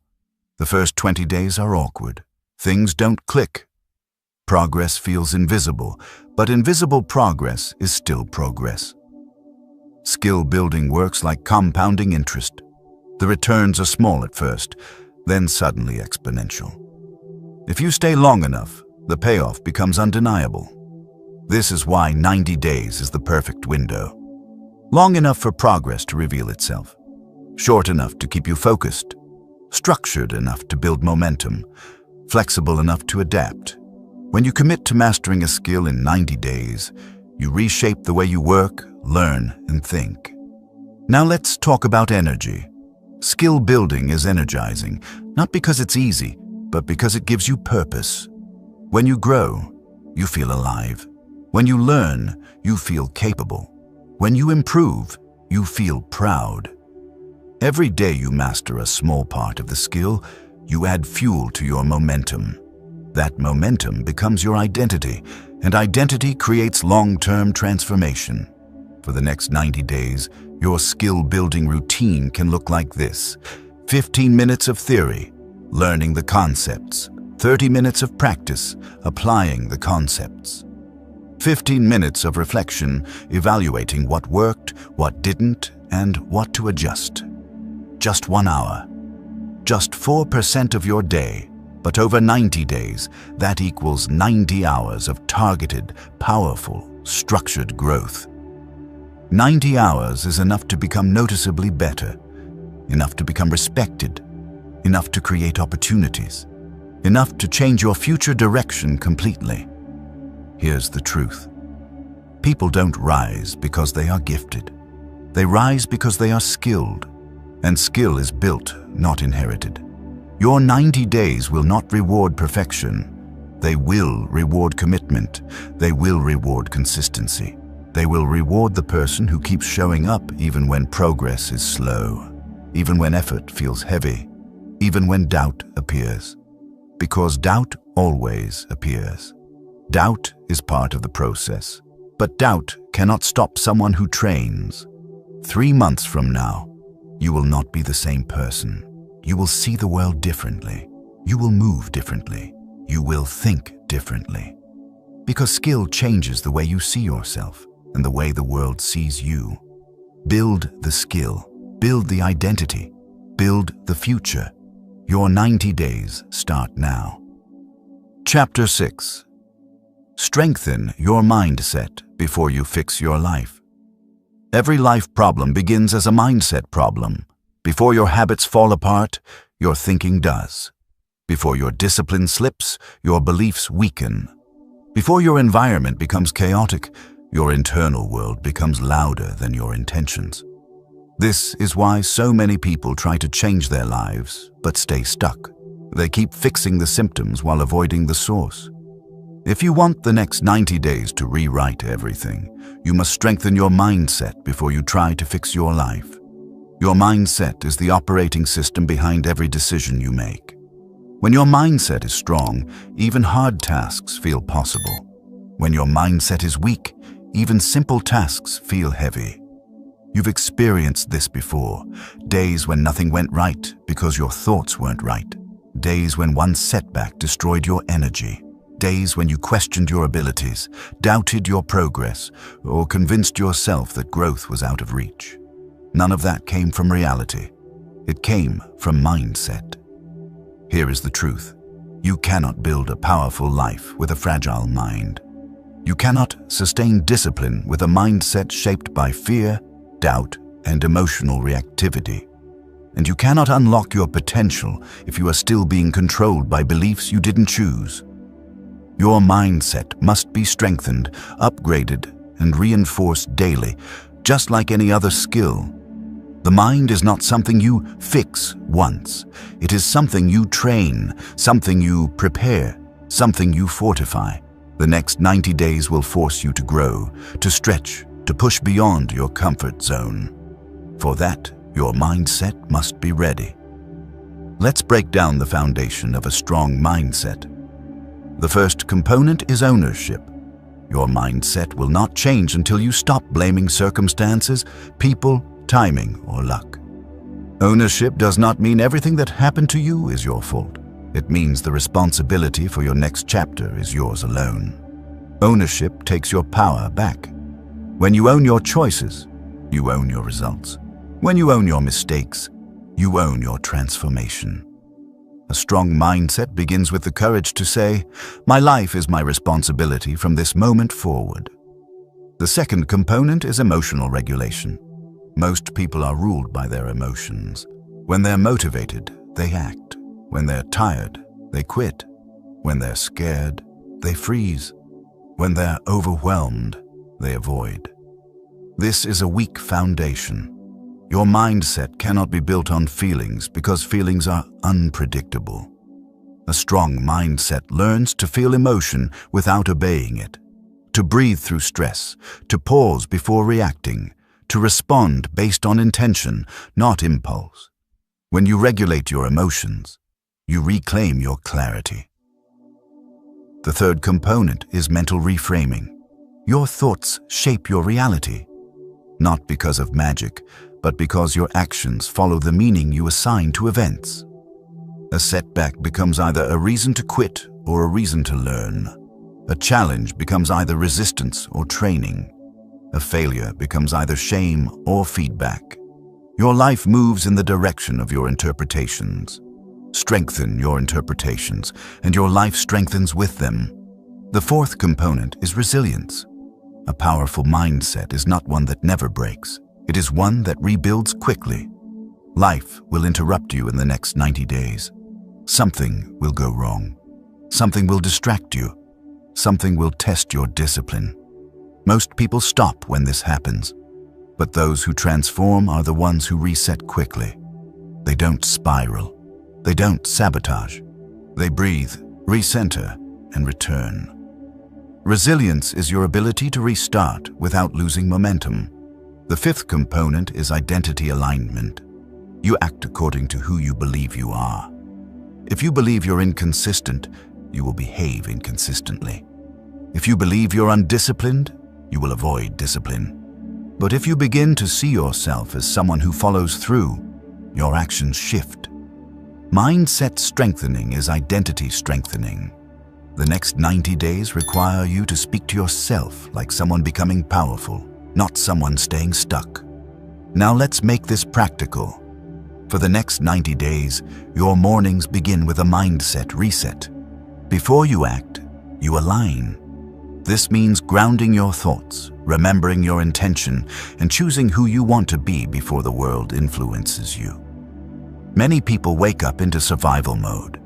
The first 20 days are awkward. Things don't click. Progress feels invisible, but invisible progress is still progress. Skill building works like compounding interest. The returns are small at first, then suddenly exponential. If you stay long enough, the payoff becomes undeniable. This is why 90 days is the perfect window. Long enough for progress to reveal itself. Short enough to keep you focused. Structured enough to build momentum. Flexible enough to adapt. When you commit to mastering a skill in 90 days, you reshape the way you work, learn, and think. Now let's talk about energy. Skill building is energizing, not because it's easy, but because it gives you purpose. When you grow, you feel alive. When you learn, you feel capable. When you improve, you feel proud. Every day you master a small part of the skill, you add fuel to your momentum. That momentum becomes your identity, and identity creates long-term transformation. For the next 90 days, your skill-building routine can look like this. 15 minutes of theory, learning the concepts. 30 minutes of practice, applying the concepts. 15 minutes of reflection, evaluating what worked, what didn't, and what to adjust. Just 1 hour. Just 4% of your day, but over 90 days, that equals 90 hours of targeted, powerful, structured growth. 90 hours is enough to become noticeably better, enough to become respected, enough to create opportunities, enough to change your future direction completely. Here's the truth. People don't rise because they are gifted. They rise because they are skilled, and skill is built, not inherited. Your 90 days will not reward perfection. They will reward commitment. They will reward consistency. They will reward the person who keeps showing up even when progress is slow, even when effort feels heavy, even when doubt appears. Because doubt always appears. Doubt is part of the process, but doubt cannot stop someone who trains. 3 months from now, you will not be the same person. You will see the world differently. You will move differently. You will think differently. Because skill changes the way you see yourself and the way the world sees you. Build the skill. Build the identity. Build the future. Your 90 days start now. Chapter 6. Strengthen your mindset before you fix your life. Every life problem begins as a mindset problem. Before your habits fall apart, your thinking does. Before your discipline slips, your beliefs weaken. Before your environment becomes chaotic, your internal world becomes louder than your intentions. This is why so many people try to change their lives, but stay stuck. They keep fixing the symptoms while avoiding the source. If you want the next 90 days to rewrite everything, you must strengthen your mindset before you try to fix your life. Your mindset is the operating system behind every decision you make. When your mindset is strong, even hard tasks feel possible. When your mindset is weak, even simple tasks feel heavy. You've experienced this before. Days when nothing went right because your thoughts weren't right. Days when one setback destroyed your energy. Days when you questioned your abilities, doubted your progress, or convinced yourself that growth was out of reach. None of that came from reality. It came from mindset. Here is the truth. You cannot build a powerful life with a fragile mind. You cannot sustain discipline with a mindset shaped by fear, doubt, and emotional reactivity. And you cannot unlock your potential if you are still being controlled by beliefs you didn't choose. Your mindset must be strengthened, upgraded, and reinforced daily, just like any other skill. The mind is not something you fix once. It is something you train, something you prepare, something you fortify. The next 90 days will force you to grow, to stretch, to push beyond your comfort zone. For that, your mindset must be ready. Let's break down the foundation of a strong mindset. The first component is ownership. Your mindset will not change until you stop blaming circumstances, people, timing, or luck. Ownership does not mean everything that happened to you is your fault. It means the responsibility for your next chapter is yours alone. Ownership takes your power back. When you own your choices, you own your results. When you own your mistakes, you own your transformation. A strong mindset begins with the courage to say, "My life is my responsibility from this moment forward." The second component is emotional regulation. Most people are ruled by their emotions. When they're motivated, they act. When they're tired, they quit. When they're scared, they freeze. When they're overwhelmed, they avoid. This is a weak foundation. Your mindset cannot be built on feelings because feelings are unpredictable. A strong mindset learns to feel emotion without obeying it, to breathe through stress, to pause before reacting, to respond based on intention, not impulse. When you regulate your emotions, you reclaim your clarity. The third component is mental reframing. Your thoughts shape your reality, not because of magic, but because your actions follow the meaning you assign to events. A setback becomes either a reason to quit or a reason to learn. A challenge becomes either resistance or training. A failure becomes either shame or feedback. Your life moves in the direction of your interpretations. Strengthen your interpretations, and your life strengthens with them. The fourth component is resilience. A powerful mindset is not one that never breaks. It is one that rebuilds quickly. Life will interrupt you in the next 90 days. Something will go wrong. Something will distract you. Something will test your discipline. Most people stop when this happens, but those who transform are the ones who reset quickly. They don't spiral. They don't sabotage. They breathe, recenter, and return. Resilience is your ability to restart without losing momentum. The fifth component is identity alignment. You act according to who you believe you are. If you believe you're inconsistent, you will behave inconsistently. If you believe you're undisciplined, you will avoid discipline. But if you begin to see yourself as someone who follows through, your actions shift. Mindset strengthening is identity strengthening. The next 90 days require you to speak to yourself like someone becoming powerful, not someone staying stuck. Now let's make this practical. For the next 90 days, your mornings begin with a mindset reset. Before you act, you align. This means grounding your thoughts, remembering your intention, and choosing who you want to be before the world influences you. Many people wake up into survival mode.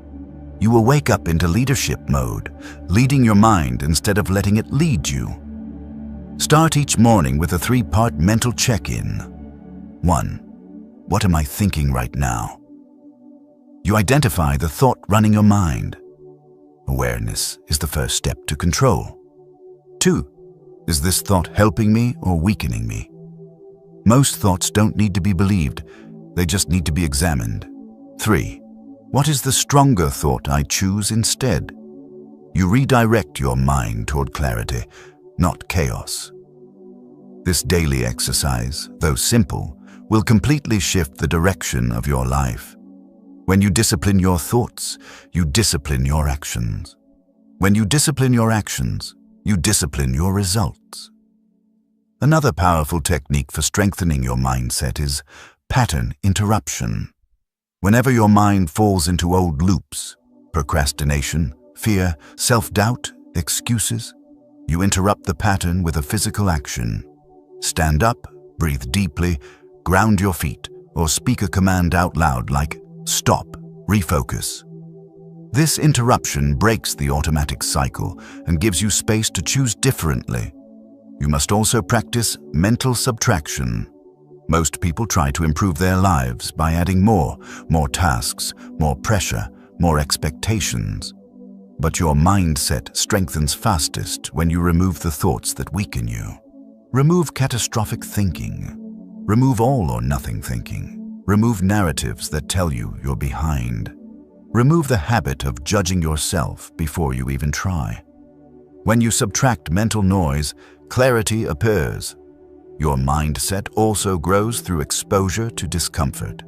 You will wake up into leadership mode, leading your mind instead of letting it lead you. Start each morning with a 3-part mental check-in. 1. What am I thinking right now? You identify the thought running your mind. Awareness is the first step to control. 2. Is this thought helping me or weakening me? Most thoughts don't need to be believed. They just need to be examined. 3. What is the stronger thought I choose instead? You redirect your mind toward clarity, not chaos. This daily exercise, though simple, will completely shift the direction of your life. When you discipline your thoughts, you discipline your actions. When you discipline your actions, you discipline your results. Another powerful technique for strengthening your mindset is pattern interruption. Whenever your mind falls into old loops, procrastination, fear, self-doubt, excuses, you interrupt the pattern with a physical action. Stand up, breathe deeply, ground your feet, or speak a command out loud like, "Stop, refocus." This interruption breaks the automatic cycle and gives you space to choose differently. You must also practice mental subtraction. Most people try to improve their lives by adding more tasks, more pressure, more expectations. But your mindset strengthens fastest when you remove the thoughts that weaken you. Remove catastrophic thinking. Remove all or nothing thinking. Remove narratives that tell you you're behind. Remove the habit of judging yourself before you even try. When you subtract mental noise, clarity appears. Your mindset also grows through exposure to discomfort.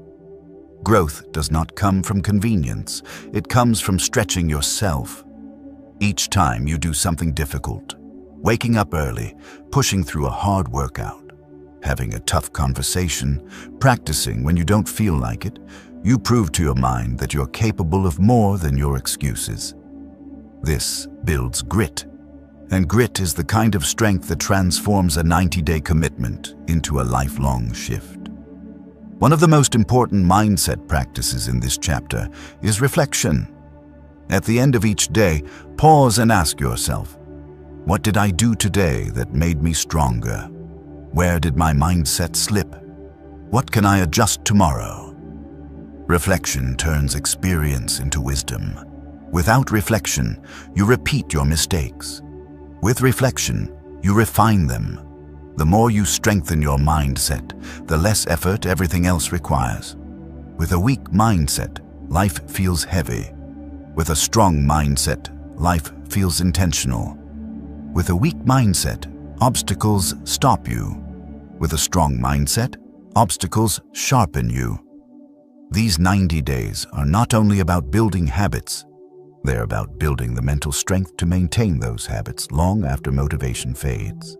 Growth does not come from convenience. It comes from stretching yourself. Each time you do something difficult, waking up early, pushing through a hard workout, having a tough conversation, practicing when you don't feel like it, You prove to your mind that you're capable of more than your excuses. This builds grit, and grit is the kind of strength that transforms a 90-day commitment into a lifelong shift. One of the most important mindset practices in this chapter is reflection. At the end of each day, pause and ask yourself, what did I do today that made me stronger? Where did my mindset slip? What can I adjust tomorrow? Reflection turns experience into wisdom. Without reflection, you repeat your mistakes. With reflection, you refine them. The more you strengthen your mindset, the less effort everything else requires. With a weak mindset, life feels heavy. With a strong mindset, life feels intentional. With a weak mindset, obstacles stop you. With a strong mindset, obstacles sharpen you. These 90 days are not only about building habits, they're about building the mental strength to maintain those habits long after motivation fades.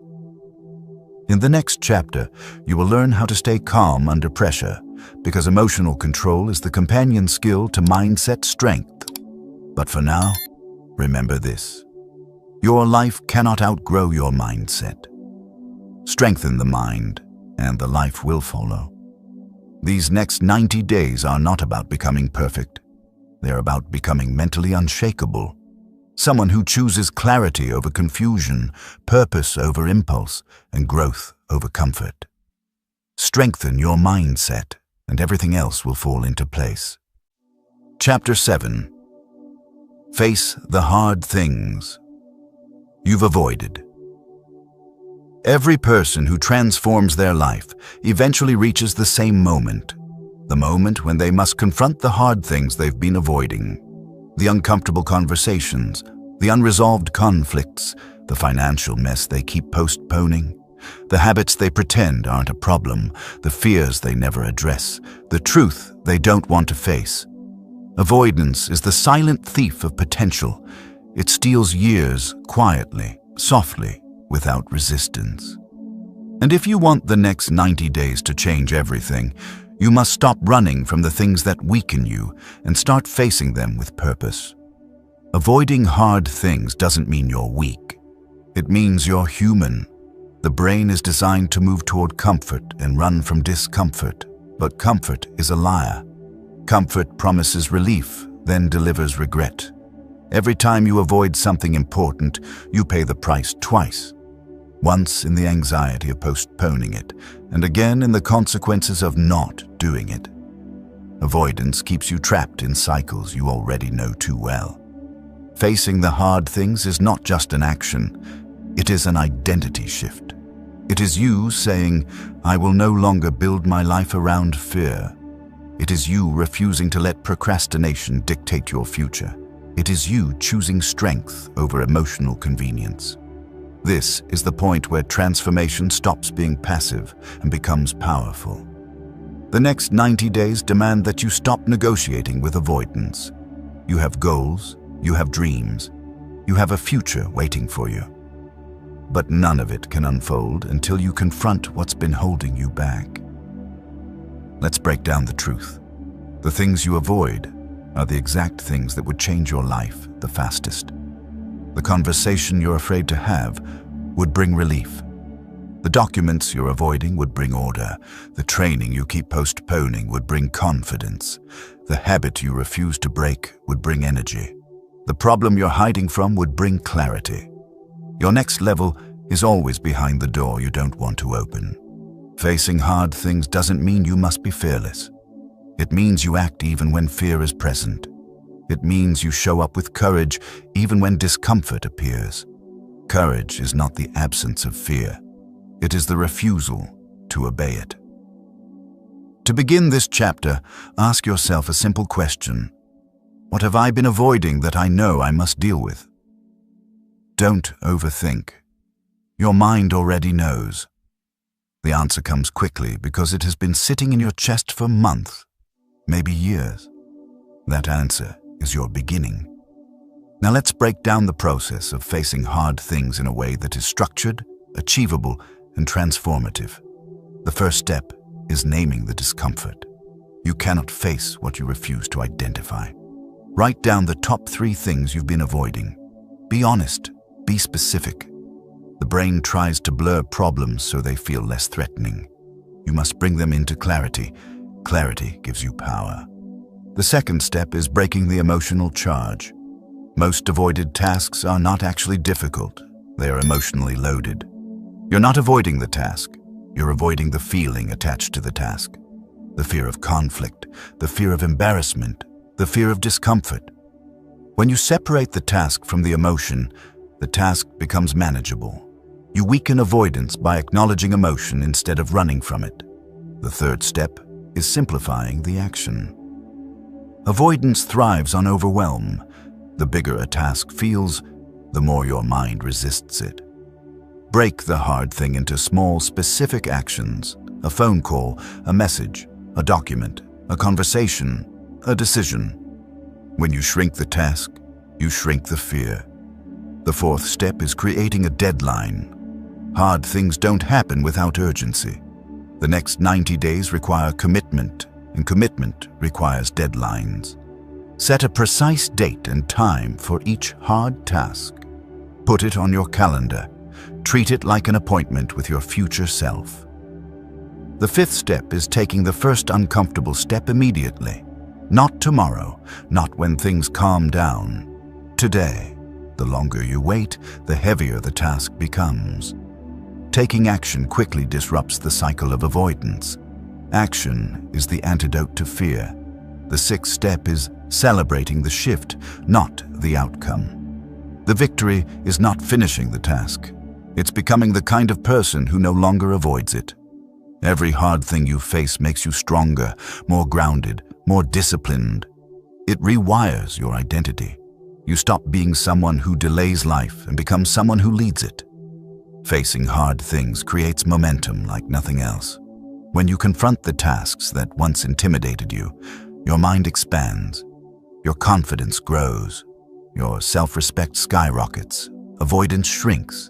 In the next chapter, you will learn how to stay calm under pressure, because emotional control is the companion skill to mindset strength. But for now, remember this. Your life cannot outgrow your mindset. Strengthen the mind, and the life will follow. These next 90 days are not about becoming perfect. They're about becoming mentally unshakable. Someone who chooses clarity over confusion, purpose over impulse, and growth over comfort. Strengthen your mindset, and everything else will fall into place. Chapter 7. Face the hard things you've avoided. Every person who transforms their life eventually reaches the same moment, the moment when they must confront the hard things they've been avoiding, the uncomfortable conversations, the unresolved conflicts, the financial mess they keep postponing, the habits they pretend aren't a problem, the fears they never address, the truth they don't want to face. Avoidance is the silent thief of potential. It steals years quietly, softly, without resistance. And if you want the next 90 days to change everything, you must stop running from the things that weaken you and start facing them with purpose. Avoiding hard things doesn't mean you're weak. It means you're human. The brain is designed to move toward comfort and run from discomfort, but comfort is a liar. Comfort promises relief, then delivers regret. Every time you avoid something important, you pay the price twice. Once in the anxiety of postponing it, and again in the consequences of not doing it. Avoidance keeps you trapped in cycles you already know too well. Facing the hard things is not just an action, it is an identity shift. It is you saying, I will no longer build my life around fear. It is you refusing to let procrastination dictate your future. It is you choosing strength over emotional convenience. This is the point where transformation stops being passive and becomes powerful. The next 90 days demand that you stop negotiating with avoidance. You have goals, you have dreams, you have a future waiting for you. But none of it can unfold until you confront what's been holding you back. Let's break down the truth. The things you avoid are the exact things that would change your life the fastest. The conversation you're afraid to have would bring relief. The documents you're avoiding would bring order. The training you keep postponing would bring confidence. The habit you refuse to break would bring energy. The problem you're hiding from would bring clarity. Your next level is always behind the door you don't want to open. Facing hard things doesn't mean you must be fearless. It means you act even when fear is present. It means you show up with courage even when discomfort appears. Courage is not the absence of fear. It is the refusal to obey it. To begin this chapter, ask yourself a simple question. What have I been avoiding that I know I must deal with? Don't overthink. Your mind already knows. The answer comes quickly because it has been sitting in your chest for months, maybe years. That answer is your beginning. Now let's break down the process of facing hard things in a way that is structured, achievable, and transformative. The first step is naming the discomfort. You cannot face what you refuse to identify. Write down the top 3 things you've been avoiding. Be honest. Be specific. The brain tries to blur problems so they feel less threatening. You must bring them into clarity. Clarity gives you power. The second step is breaking the emotional charge. Most avoided tasks are not actually difficult. They are emotionally loaded. You're not avoiding the task. You're avoiding the feeling attached to the task. The fear of conflict, the fear of embarrassment, the fear of discomfort. When you separate the task from the emotion, the task becomes manageable. You weaken avoidance by acknowledging emotion instead of running from it. The third step is simplifying the action. Avoidance thrives on overwhelm. The bigger a task feels, the more your mind resists it. Break the hard thing into small, specific actions: a phone call, a message, a document, a conversation, a decision. When you shrink the task, you shrink the fear. The fourth step is creating a deadline. Hard things don't happen without urgency. The next 90 days require commitment, and commitment requires deadlines. Set a precise date and time for each hard task. Put it on your calendar. Treat it like an appointment with your future self. The fifth step is taking the first uncomfortable step immediately. Not tomorrow, not when things calm down. Today. The longer you wait, the heavier the task becomes. Taking action quickly disrupts the cycle of avoidance. Action is the antidote to fear. The sixth step is celebrating the shift, not the outcome. The victory is not finishing the task. It's becoming the kind of person who no longer avoids it. Every hard thing you face makes you stronger, more grounded, more disciplined. It rewires your identity. You stop being someone who delays life and become someone who leads it. Facing hard things creates momentum like nothing else. When you confront the tasks that once intimidated you, your mind expands, your confidence grows, your self-respect skyrockets, avoidance shrinks.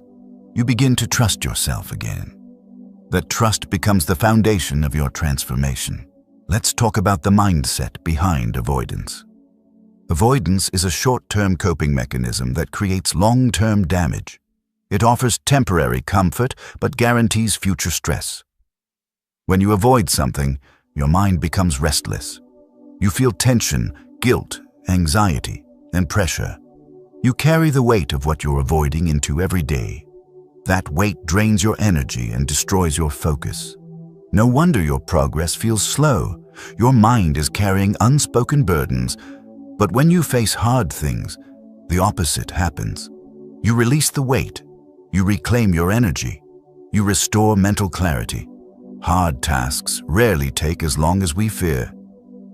You begin to trust yourself again. That trust becomes the foundation of your transformation. Let's talk about the mindset behind avoidance. Avoidance is a short-term coping mechanism that creates long-term damage. It offers temporary comfort but guarantees future stress. When you avoid something, your mind becomes restless. You feel tension, guilt, anxiety, and pressure. You carry the weight of what you're avoiding into every day. That weight drains your energy and destroys your focus. No wonder your progress feels slow. Your mind is carrying unspoken burdens. But when you face hard things, the opposite happens. You release the weight. You reclaim your energy. You restore mental clarity. Hard tasks rarely take as long as we fear.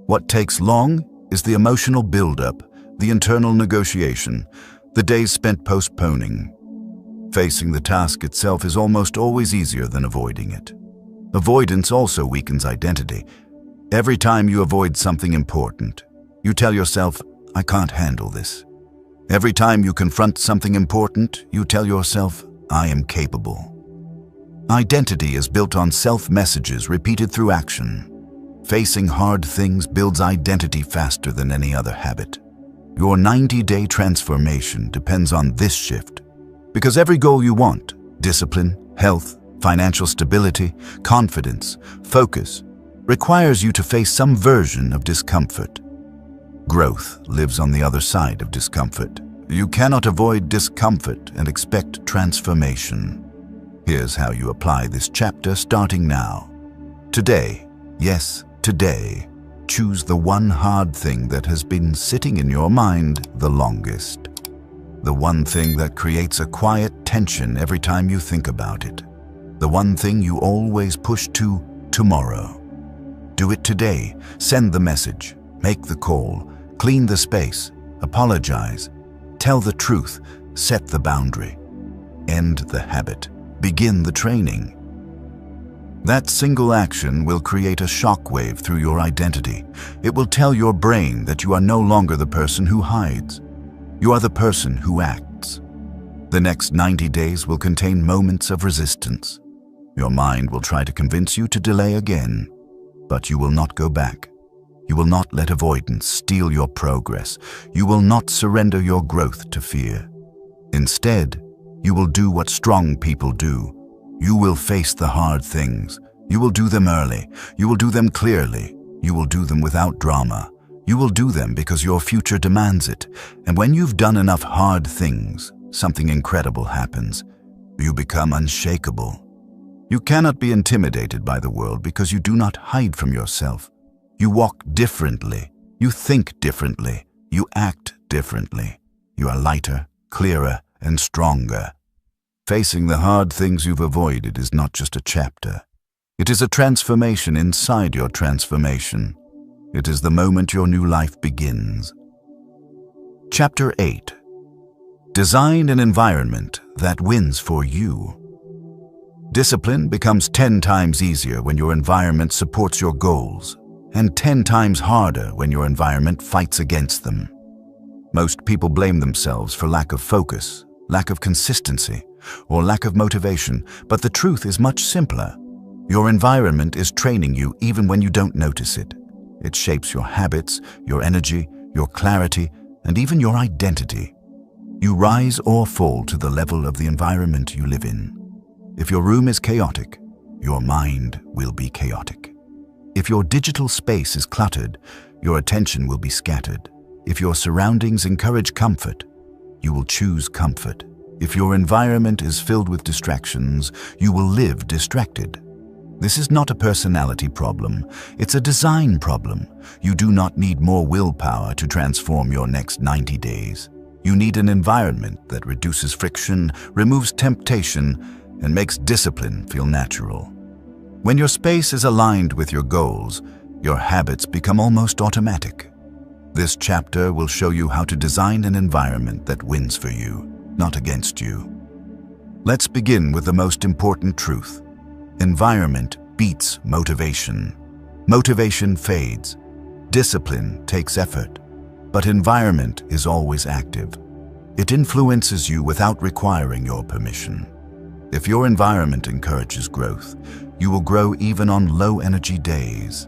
What takes long is the emotional buildup, the internal negotiation, the days spent postponing. Facing the task itself is almost always easier than avoiding it. Avoidance also weakens identity. Every time you avoid something important, you tell yourself, "I can't handle this." Every time you confront something important, you tell yourself, "I am capable." Identity is built on self-messages repeated through action. Facing hard things builds identity faster than any other habit. Your 90-day transformation depends on this shift. Because every goal you want, discipline, health, financial stability, confidence, focus, requires you to face some version of discomfort. Growth lives on the other side of discomfort. You cannot avoid discomfort and expect transformation. Here's how you apply this chapter starting now. Today, yes, today, choose the one hard thing that has been sitting in your mind the longest. The one thing that creates a quiet tension every time you think about it. The one thing you always push to tomorrow. Do it today. Send the message. Make the call. Clean the space. Apologize. Tell the truth. Set the boundary. End the habit. Begin the training. That single action will create a shockwave through your identity. It will tell your brain that you are no longer the person who hides. You are the person who acts. The next 90 days will contain moments of resistance. Your mind will try to convince you to delay again, but you will not go back. You will not let avoidance steal your progress. You will not surrender your growth to fear. Instead, you will do what strong people do. You will face the hard things. You will do them early. You will do them clearly. You will do them without drama. You will do them because your future demands it. And when you've done enough hard things, something incredible happens. You become unshakable. You cannot be intimidated by the world because you do not hide from yourself. You walk differently. You think differently. You act differently. You are lighter, clearer, and stronger. Facing the hard things you've avoided is not just a chapter. It is a transformation inside your transformation. It is the moment your new life begins. Chapter 8. Design an environment that wins for you. Discipline becomes 10 times easier when your environment supports your goals, and 10 times harder when your environment fights against them. Most people blame themselves for lack of focus, lack of consistency, or lack of motivation, but the truth is much simpler. Your environment is training you even when you don't notice it. It shapes your habits, your energy, your clarity, and even your identity. You rise or fall to the level of the environment you live in. If your room is chaotic, your mind will be chaotic. If your digital space is cluttered, your attention will be scattered. If your surroundings encourage comfort, you will choose comfort. If your environment is filled with distractions, you will live distracted. This is not a personality problem, it's a design problem. You do not need more willpower to transform your next 90 days. You need an environment that reduces friction, removes temptation, and makes discipline feel natural. When your space is aligned with your goals, your habits become almost automatic. This chapter will show you how to design an environment that wins for you, not against you. Let's begin with the most important truth. Environment beats motivation. Motivation fades. Discipline takes effort. But environment is always active. It influences you without requiring your permission. If your environment encourages growth, you will grow even on low-energy days.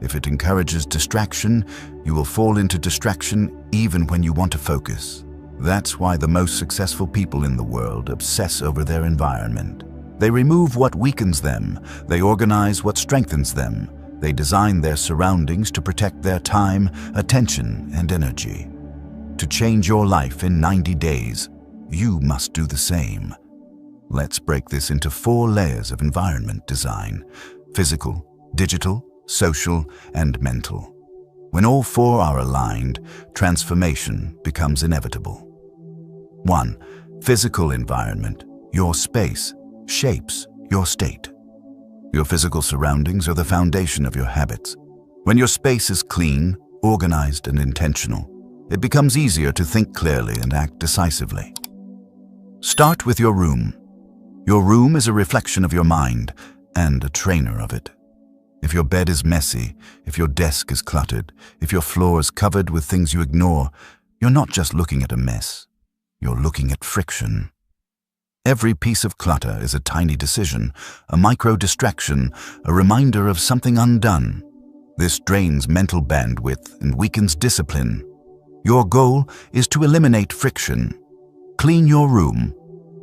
If it encourages distraction, you will fall into distraction even when you want to focus. That's why the most successful people in the world obsess over their environment. They remove what weakens them. They organize what strengthens them. They design their surroundings to protect their time, attention, and energy. To change your life in 90 days, you must do the same. Let's break this into 4 layers of environment design: physical, digital, social, and mental. When all 4 are aligned, transformation becomes inevitable. 1. Physical environment. Your space shapes your state. Your physical surroundings are the foundation of your habits. When your space is clean, organized, and intentional, it becomes easier to think clearly and act decisively. Start with your room. Your room is a reflection of your mind and a trainer of it. If your bed is messy, if your desk is cluttered, if your floor is covered with things you ignore, you're not just looking at a mess, you're looking at friction. Every piece of clutter is a tiny decision, a micro-distraction, a reminder of something undone. This drains mental bandwidth and weakens discipline. Your goal is to eliminate friction. Clean your room.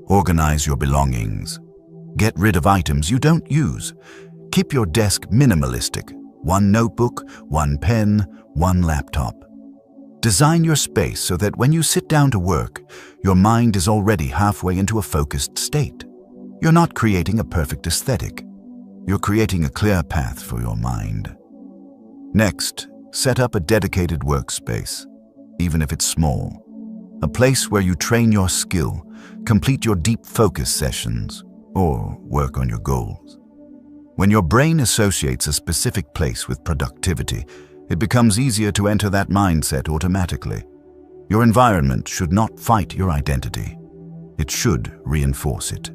Organize your belongings. Get rid of items you don't use. Keep your desk minimalistic. 1 notebook, 1 pen, 1 laptop. Design your space so that when you sit down to work, your mind is already halfway into a focused state. You're not creating a perfect aesthetic. You're creating a clear path for your mind. Next, set up a dedicated workspace, even if it's small. A place where you train your skill, complete your deep focus sessions, or work on your goals. When your brain associates a specific place with productivity, it becomes easier to enter that mindset automatically. Your environment should not fight your identity. It should reinforce it.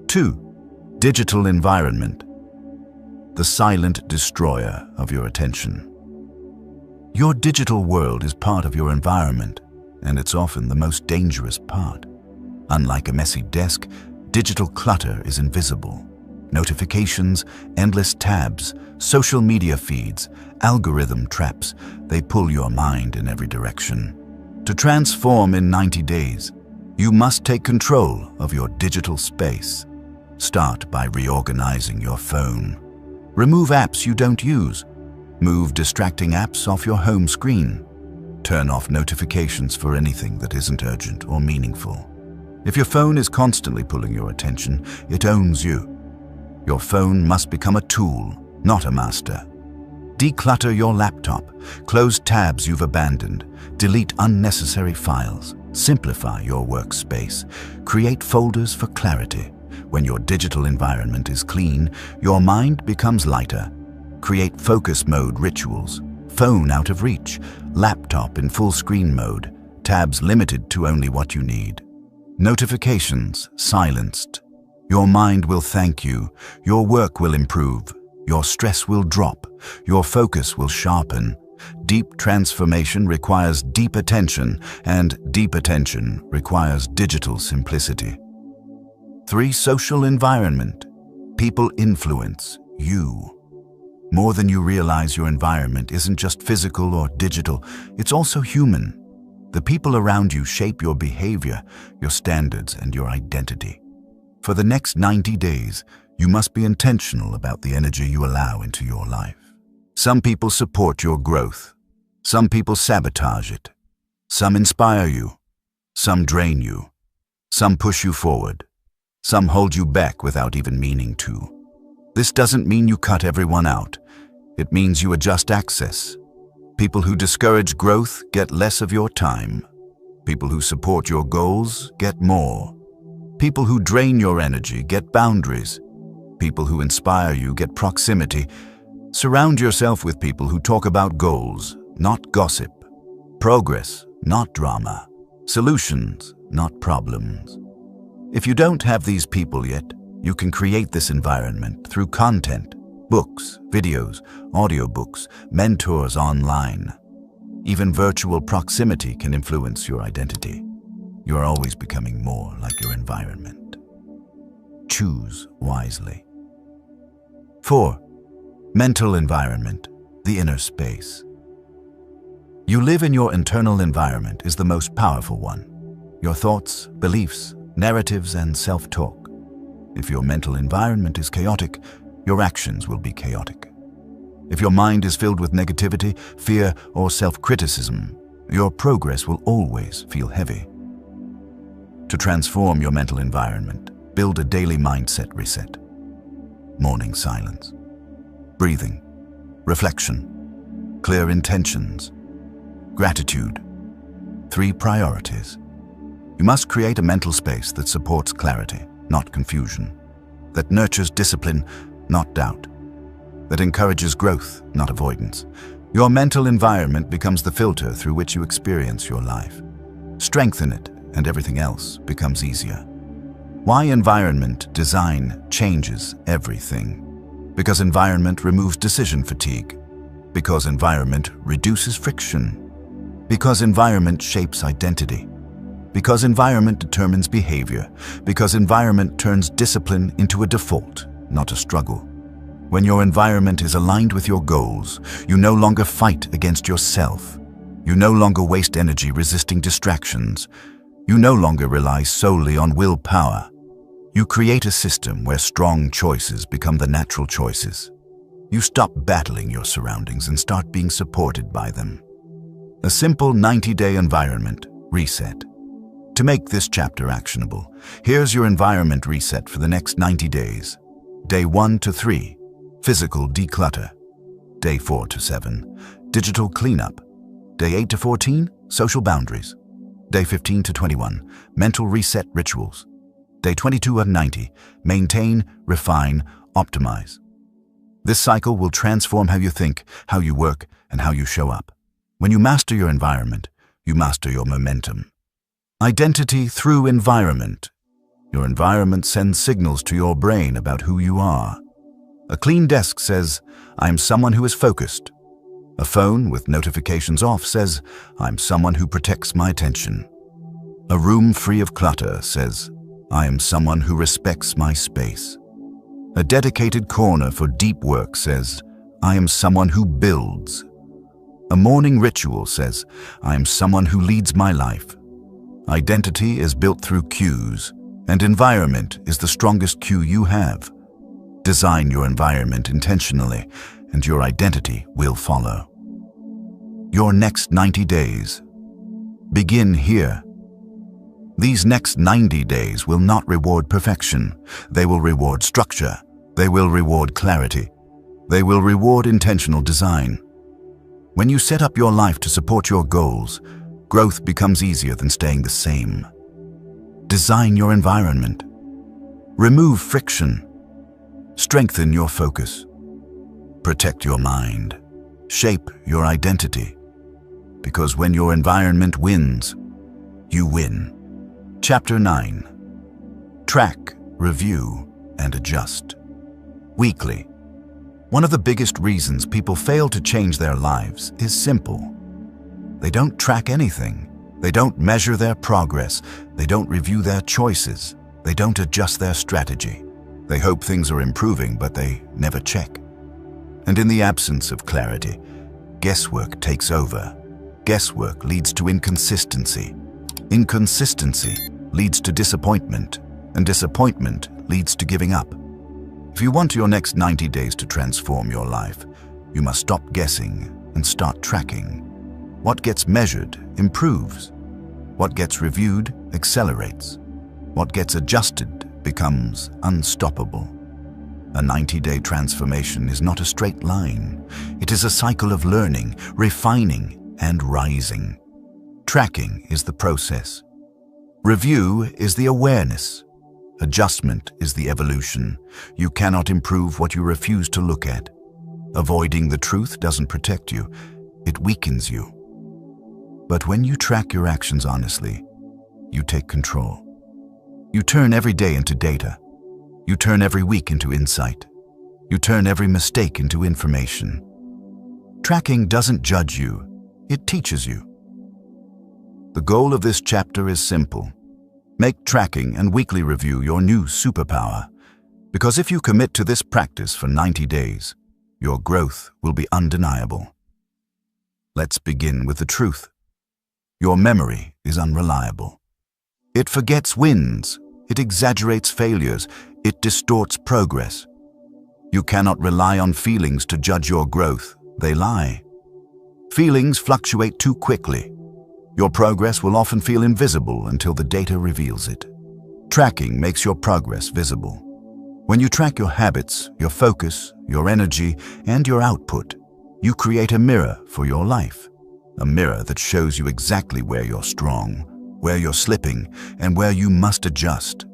2. Digital environment. The silent destroyer of your attention. Your digital world is part of your environment, and it's often the most dangerous part. Unlike a messy desk, digital clutter is invisible. Notifications, endless tabs, social media feeds, algorithm traps, they pull your mind in every direction. To transform in 90 days, you must take control of your digital space. Start by reorganizing your phone. Remove apps you don't use. Move distracting apps off your home screen. Turn off notifications for anything that isn't urgent or meaningful. If your phone is constantly pulling your attention, it owns you. Your phone must become a tool, not a master. Declutter your laptop. Close tabs you've abandoned. Delete unnecessary files. Simplify your workspace. Create folders for clarity. When your digital environment is clean, your mind becomes lighter. Create focus mode rituals. Phone out of reach. Laptop in full screen mode. Tabs limited to only what you need. Notifications silenced. Your mind will thank you. Your work will improve. Your stress will drop. Your focus will sharpen. Deep transformation requires deep attention, and deep attention requires digital simplicity. 3. Social environment. People influence you. More than you realize, your environment isn't just physical or digital, it's also human. The people around you shape your behavior, your standards, and your identity. For the next 90 days, you must be intentional about the energy you allow into your life. Some people support your growth. Some people sabotage it. Some inspire you. Some drain you. Some push you forward. Some hold you back without even meaning to. This doesn't mean you cut everyone out. It means you adjust access. People who discourage growth get less of your time. People who support your goals get more. People who drain your energy get boundaries. People who inspire you get proximity. Surround yourself with people who talk about goals, not gossip. Progress, not drama. Solutions, not problems. If you don't have these people yet, you can create this environment through content, books, videos, audiobooks, mentors online. Even virtual proximity can influence your identity. You are always becoming more like your environment. Choose wisely. 4. Mental environment, the inner space. You live in your internal environment is the most powerful one. Your thoughts, beliefs, narratives, and self-talk. If your mental environment is chaotic, your actions will be chaotic. If your mind is filled with negativity, fear, or self-criticism, your progress will always feel heavy. To transform your mental environment, build a daily mindset reset. Morning silence, breathing, reflection, clear intentions, gratitude. 3 priorities. You must create a mental space that supports clarity, not confusion, that nurtures discipline, not doubt, that encourages growth, not avoidance. Your mental environment becomes the filter through which you experience your life. Strengthen it, and everything else becomes easier. Why environment design changes everything? Because environment removes decision fatigue. Because environment reduces friction. Because environment shapes identity. Because environment determines behavior. Because environment turns discipline into a default, not a struggle. When your environment is aligned with your goals, you no longer fight against yourself. You no longer waste energy resisting distractions. You no longer rely solely on willpower. You create a system where strong choices become the natural choices. You stop battling your surroundings and start being supported by them. A simple 90-day environment reset. To make this chapter actionable, here's your environment reset for the next 90 days. Day 1 to 3, physical declutter. Day 4 to 7, digital cleanup. Day 8 to 14, social boundaries. Day 15 to 21, mental reset rituals. Day 22 and 90, maintain, refine, optimize. This cycle will transform how you think, how you work, and how you show up. When you master your environment, you master your momentum. Identity through environment. Your environment sends signals to your brain about who you are. A clean desk says, I'm someone who is focused. A phone with notifications off says, I'm someone who protects my attention. A room free of clutter says, I am someone who respects my space. A dedicated corner for deep work says, I am someone who builds. A morning ritual says, I am someone who leads my life. Identity is built through cues, and environment is the strongest cue you have. Design your environment intentionally, and your identity will follow. Your next 90 days. Begin here. These next 90 days will not reward perfection. They will reward structure. They will reward clarity. They will reward intentional design. When you set up your life to support your goals, growth becomes easier than staying the same. Design your environment. Remove friction. Strengthen your focus. Protect your mind. Shape your identity. Because when your environment wins, you win. Chapter 9. Track, review, and adjust. Weekly. One of the biggest reasons people fail to change their lives is simple. They don't track anything. They don't measure their progress. They don't review their choices. They don't adjust their strategy. They hope things are improving, but they never check. And in the absence of clarity, guesswork takes over. Guesswork leads to inconsistency. Inconsistency leads to disappointment, and disappointment leads to giving up. If you want your next 90 days to transform your life, you must stop guessing and start tracking. What gets measured improves. What gets reviewed accelerates. What gets adjusted becomes unstoppable. A 90-day transformation is not a straight line. It is a cycle of learning, refining, and rising. Tracking is the process. Review is the awareness. Adjustment is the evolution. You cannot improve what you refuse to look at. Avoiding the truth doesn't protect you. It weakens you. But when you track your actions honestly, you take control. You turn every day into data. You turn every week into insight. You turn every mistake into information. Tracking doesn't judge you, it teaches you. The goal of this chapter is simple. Make tracking and weekly review your new superpower. Because if you commit to this practice for 90 days, your growth will be undeniable. Let's begin with the truth. Your memory is unreliable. It forgets wins. It exaggerates failures. It distorts progress. You cannot rely on feelings to judge your growth. They lie. Feelings fluctuate too quickly. Your progress will often feel invisible until the data reveals it. Tracking makes your progress visible. When you track your habits, your focus, your energy, and your output, you create a mirror for your life. A mirror that shows you exactly where you're strong, where you're slipping, and where you must adjust.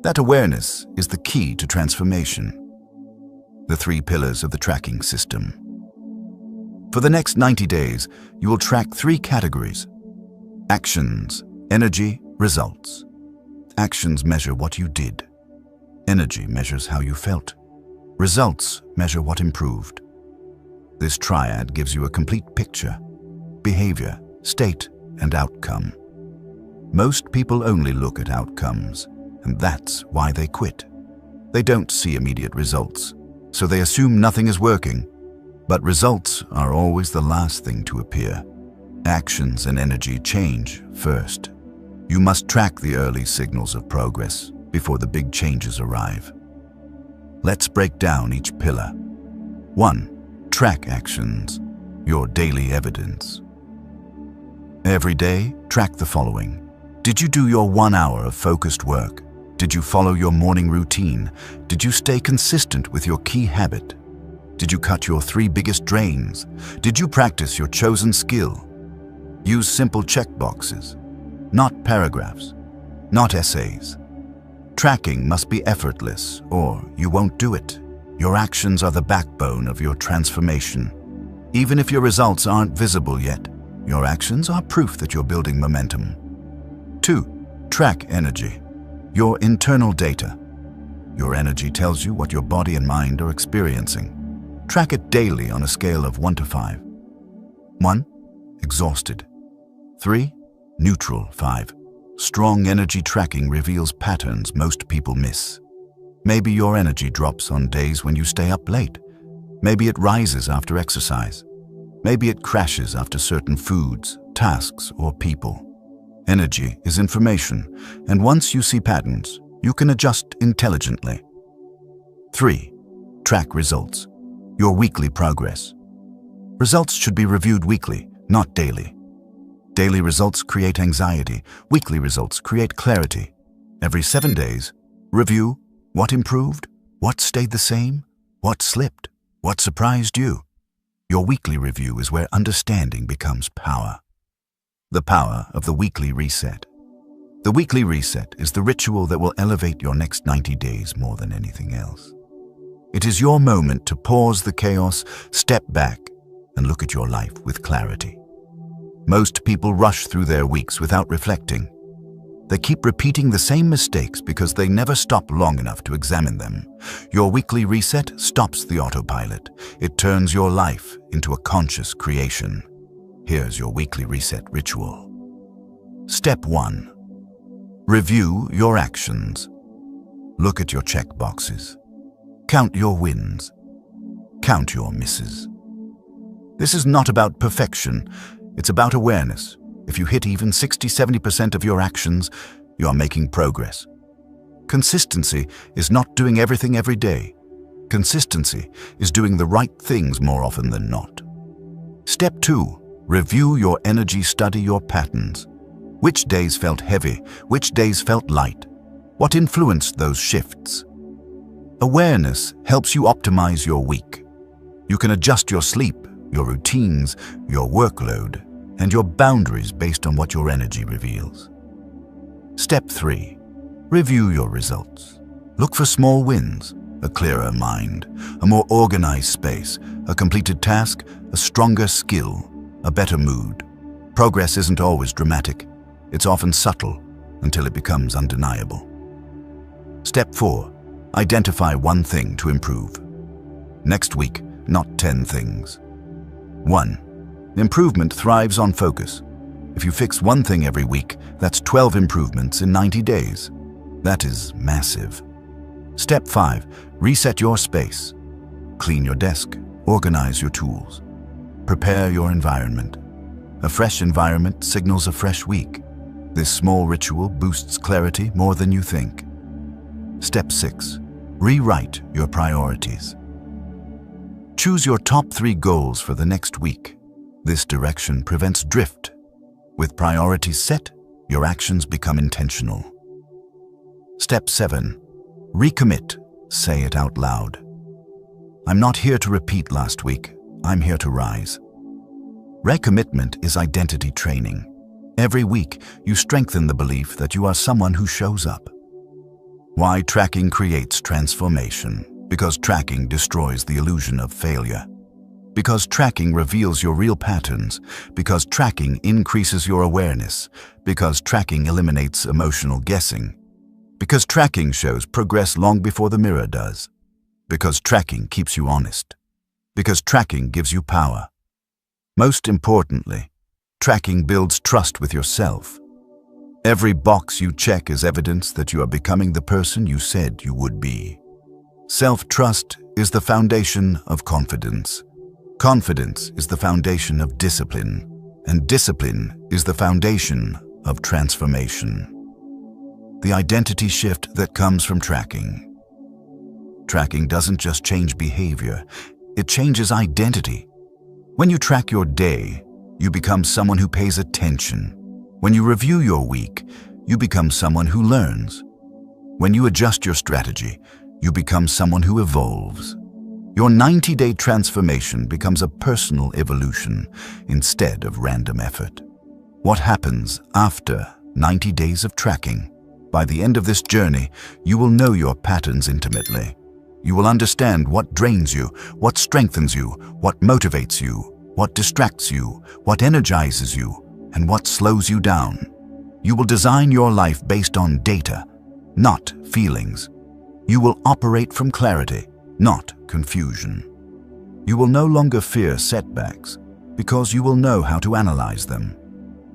That awareness is the key to transformation. The 3 pillars of the tracking system. For the next 90 days, you will track 3 categories. Actions, energy, results. Actions measure what you did. Energy measures how you felt. Results measure what improved. This triad gives you a complete picture: behavior, state, and outcome. Most people only look at outcomes, and that's why they quit. They don't see immediate results, so they assume nothing is working. But results are always the last thing to appear. Actions and energy change first. You must track the early signals of progress before the big changes arrive. Let's break down each pillar. 1. Track actions, your daily evidence. Every day, track the following. Did you do your 1 hour of focused work? Did you follow your morning routine? Did you stay consistent with your key habit? Did you cut your 3 biggest drains? Did you practice your chosen skill? Use simple checkboxes, not paragraphs, not essays. Tracking must be effortless, or you won't do it. Your actions are the backbone of your transformation. Even if your results aren't visible yet, your actions are proof that you're building momentum. 2. Track energy, your internal data. Your energy tells you what your body and mind are experiencing. Track it daily on a scale of 1 to 5. 1. Exhausted. 3. Neutral. 5. Strong energy tracking reveals patterns most people miss. Maybe your energy drops on days when you stay up late. Maybe it rises after exercise. Maybe it crashes after certain foods, tasks, or people. Energy is information, and once you see patterns, you can adjust intelligently. 3. Track results. Your weekly progress. Results should be reviewed weekly, not daily. Daily results create anxiety. Weekly results create clarity. Every 7 days, review what improved, what stayed the same, what slipped, what surprised you. Your weekly review is where understanding becomes power. The power of the weekly reset. The weekly reset is the ritual that will elevate your next 90 days more than anything else. It is your moment to pause the chaos, step back, and look at your life with clarity. Most people rush through their weeks without reflecting. They keep repeating the same mistakes because they never stop long enough to examine them. Your weekly reset stops the autopilot. It turns your life into a conscious creation. Here's your weekly reset ritual. Step 1. Review your actions. Look at your check boxes. Count your wins. Count your misses. This is not about perfection. It's about awareness. If you hit even 60–70% of your actions, you are making progress. Consistency is not doing everything every day. Consistency is doing the right things more often than not. Step 2. Review your energy, study your patterns. Which days felt heavy? Which days felt light? What influenced those shifts? Awareness helps you optimize your week. You can adjust your sleep, your routines, your workload, and your boundaries based on what your energy reveals. Step 3. Review your results. Look for small wins, a clearer mind, a more organized space, a completed task, a stronger skill, a better mood. Progress isn't always dramatic. It's often subtle until it becomes undeniable. Step 4. Identify one thing to improve. Next week, not 10 things. 1. Improvement thrives on focus. If you fix one thing every week, that's 12 improvements in 90 days. That is massive. Step 5. Reset your space. Clean your desk. Organize your tools. Prepare your environment. A fresh environment signals a fresh week. This small ritual boosts clarity more than you think. Step 6. Rewrite your priorities. Choose your top 3 goals for the next week. This direction prevents drift. With priorities set, your actions become intentional. Step 7. Recommit. Say it out loud. I'm not here to repeat last week. I'm here to rise. Recommitment is identity training. Every week, you strengthen the belief that you are someone who shows up. Why tracking creates transformation? Because tracking destroys the illusion of failure. Because tracking reveals your real patterns. Because tracking increases your awareness. Because tracking eliminates emotional guessing. Because tracking shows progress long before the mirror does. Because tracking keeps you honest. Because tracking gives you power. Most importantly, tracking builds trust with yourself. Every box you check is evidence that you are becoming the person you said you would be. Self-trust is the foundation of confidence. Confidence is the foundation of discipline, and discipline is the foundation of transformation. The identity shift that comes from tracking. Tracking doesn't just change behavior, it changes identity. When you track your day, you become someone who pays attention. When you review your week, you become someone who learns. When you adjust your strategy, you become someone who evolves. Your 90-day transformation becomes a personal evolution instead of random effort. What happens after 90 days of tracking? By the end of this journey, you will know your patterns intimately. You will understand what drains you, what strengthens you, what motivates you, what distracts you, what energizes you, and what slows you down. You will design your life based on data, not feelings. You will operate from clarity, not confusion. You will no longer fear setbacks because you will know how to analyze them.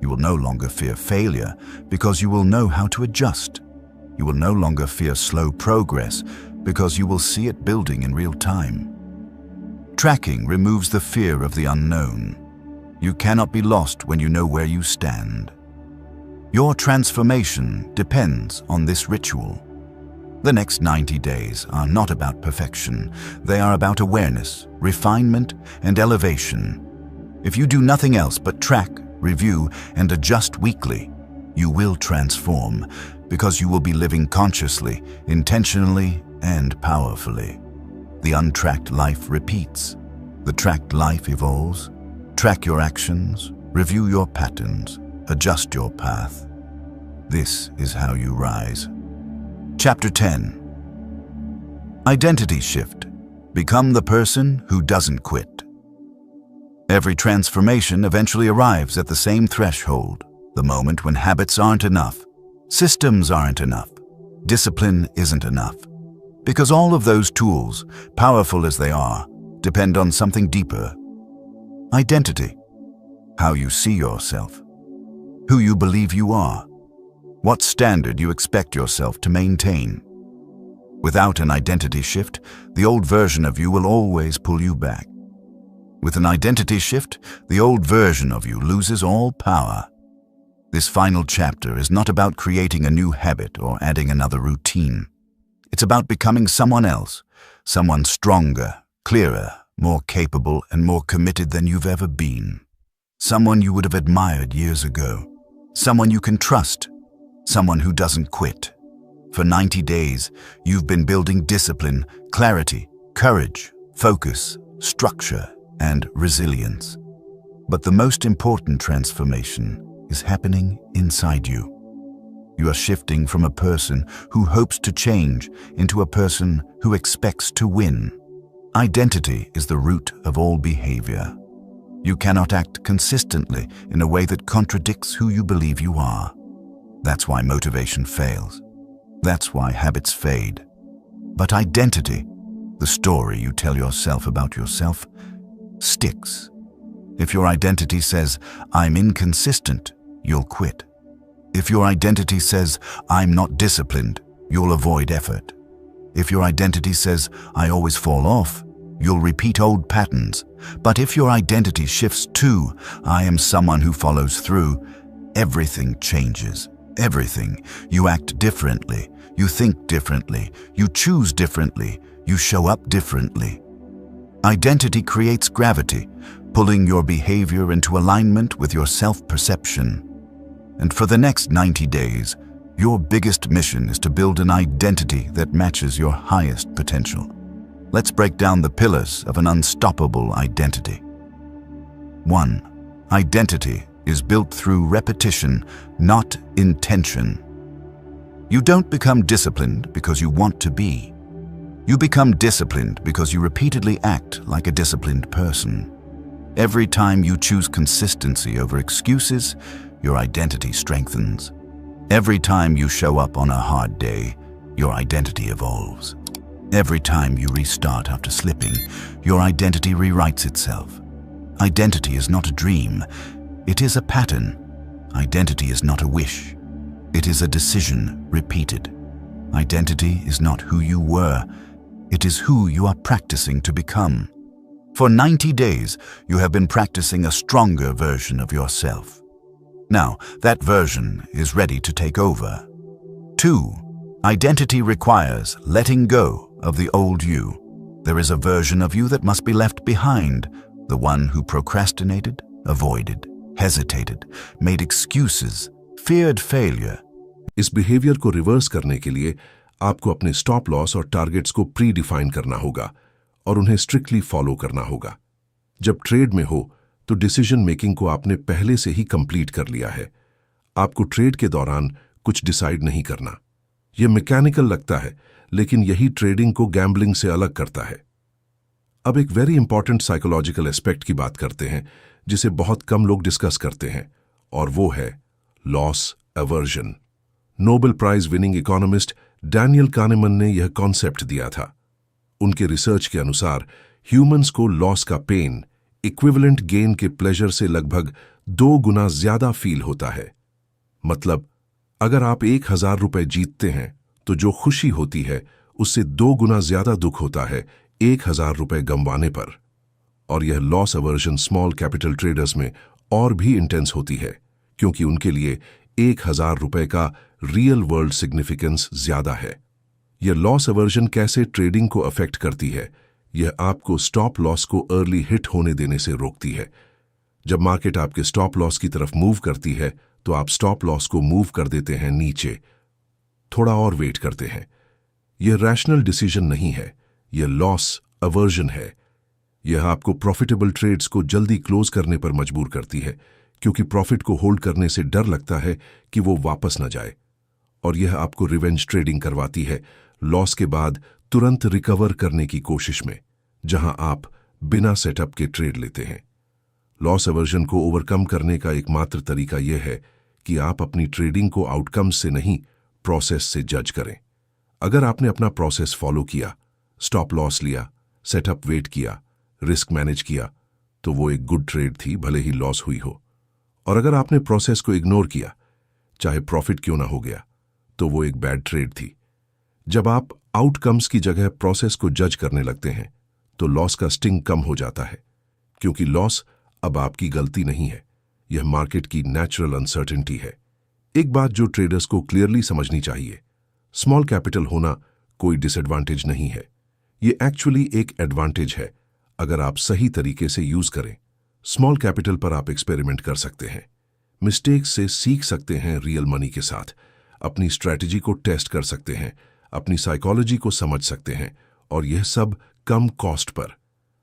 You will no longer fear failure because you will know how to adjust. You will no longer fear slow progress because you will see it building in real time. Tracking removes the fear of the unknown. You cannot be lost when you know where you stand. Your transformation depends on this ritual. The next 90 days are not about perfection. They are about awareness, refinement, and elevation. If you do nothing else but track, review, and adjust weekly, you will transform, because you will be living consciously, intentionally, and powerfully. The untracked life repeats. The tracked life evolves. Track your actions, review your patterns, adjust your path. This is how you rise. Chapter 10. Identity Shift. Become the person who doesn't quit. Every transformation eventually arrives at the same threshold, the moment when habits aren't enough, systems aren't enough, discipline isn't enough. Because all of those tools, powerful as they are, depend on something deeper. Identity. How you see yourself. Who you believe you are. What standard you expect yourself to maintain. Without an identity shift, the old version of you will always pull you back. With an identity shift, the old version of you loses all power. This final chapter is not about creating a new habit or adding another routine. It's about becoming someone else, someone stronger, clearer, more capable, and more committed than you've ever been. Someone you would have admired years ago. Someone you can trust. Someone who doesn't quit. For 90 days, you've been building discipline, clarity, courage, focus, structure, and resilience. But the most important transformation is happening inside you. You are shifting from a person who hopes to change into a person who expects to win. Identity is the root of all behavior. You cannot act consistently in a way that contradicts who you believe you are. That's why motivation fails. That's why habits fade. But identity, the story you tell yourself about yourself, sticks. If your identity says, "I'm inconsistent," you'll quit. If your identity says, "I'm not disciplined," you'll avoid effort. If your identity says, "I always fall off," you'll repeat old patterns. But if your identity shifts to, "I am someone who follows through," everything changes. Everything. You act differently. You think differently. You choose differently. You show up differently. Identity creates gravity, pulling your behavior into alignment with your self-perception. And for the next 90 days, your biggest mission is to build an identity that matches your highest potential. Let's break down the pillars of an unstoppable identity. 1. Identity is built through repetition, not intention. You don't become disciplined because you want to be. You become disciplined because you repeatedly act like a disciplined person. Every time you choose consistency over excuses, your identity strengthens. Every time you show up on a hard day, your identity evolves. Every time you restart after slipping, your identity rewrites itself. Identity is not a dream. It is a pattern. Identity is not a wish. It is a decision repeated. Identity is not who you were. It is who you are practicing to become. For 90 days, you have been practicing a stronger version of yourself. Now, that version is ready to take over. 2. Identity requires letting go of the old you. There is a version of you that must be left behind, the one who procrastinated, avoided, hesitated, made excuses, feared failure. इस behaviour को reverse करने के लिए आपको अपने stop loss और targets को pre define करना होगा और उन्हें स्ट्रिक्टली फॉलो करना होगा। जब ट्रेड में हो तो डिसीजन मेकिंग को आपने पहले से ही कंप्लीट कर लिया है। आपको ट्रेड के दौरान कुछ डिसाइड नहीं करना। यह मैकेनिकल लगता है, लेकिन यही ट्रेडिंग को गैम्बलिंग से अलग करता है। अब एक वेरी इंपॉर्टेंट साइकोलॉजिकल एस्पेक्ट की बात करते हैं जिसे बहुत कम लोग डिस्कस करते हैं, और वो है loss aversion. Nobel prize winning economist Daniel Kahneman ने यह कॉन्सेप्ट दिया था। उनके रिसर्च के अनुसार ह्यूमंस को लॉस का पेन इक्विवेलेंट गेन के प्लेजर से लगभग 2 गुना ज्यादा फील होता है। मतलब, अगर आप 1,000 रुपए जीतते हैं तो जो खुशी होती है उससे 2 गुना ज्यादा दुख होता है 1,000 रुपए गंवाने पर। और यह loss aversion small capital traders में और भी इंटेंस होती है, क्योंकि उनके लिए 1,000 रुपए का रियल वर्ल्ड सिग्निफिकेंस ज्यादा है। यह लॉस अवर्जन कैसे ट्रेडिंग को अफेक्ट करती है? यह आपको स्टॉप लॉस को अर्ली हिट होने देने से रोकती है। जब मार्केट आपके स्टॉप लॉस की तरफ मूव करती है तो आप स्टॉप लॉस को मूव कर देते हैं नीचे, थोड़ा और वेट करते हैं। यह रैशनल डिसीजन नहीं है, यह लॉस अवर्जन है। यह आपको प्रॉफिटेबल ट्रेड्स को जल्दी क्लोज करने पर मजबूर करती है, क्योंकि प्रॉफिट को होल्ड करने से डर लगता है कि वो वापस न जाए। और यह आपको रिवेंज ट्रेडिंग करवाती है, लॉस के बाद तुरंत रिकवर करने की कोशिश में, जहां आप बिना सेटअप के ट्रेड लेते हैं। लॉस अवर्जन को ओवरकम करने का एकमात्र तरीका यह है कि आप अपनी ट्रेडिंग को आउटकम्स से नहीं, प्रोसेस से जज करें। अगर आपने अपना प्रोसेस फॉलो किया, स्टॉप लॉस लिया, सेटअप वेट किया, रिस्क मैनेज किया, तो वो एक गुड ट्रेड थी, भले ही लॉस हुई हो। और अगर आपने प्रोसेस को इग्नोर किया, चाहे प्रॉफिट क्यों ना हो गया, तो वो एक बैड ट्रेड थी। जब आप आउटकम्स की जगह प्रोसेस को जज करने लगते हैं तो लॉस का स्टिंग कम हो जाता है, क्योंकि लॉस अब आपकी गलती नहीं है, यह मार्केट की नेचुरल अनसर्टेनिटी है। एक बात जो ट्रेडर्स को क्लियरली समझनी चाहिए, स्मॉल कैपिटल होना कोई डिसएडवांटेज नहीं है, ये एक्चुअली एक एडवांटेज है अगर आप सही तरीके से यूज करें। स्मॉल कैपिटल पर आप एक्सपेरिमेंट कर सकते हैं, मिस्टेक्स से सीख सकते हैं, रियल मनी के साथ अपनी स्ट्रैटेजी को टेस्ट कर सकते हैं, अपनी साइकोलॉजी को समझ सकते हैं, और यह सब कम कॉस्ट पर।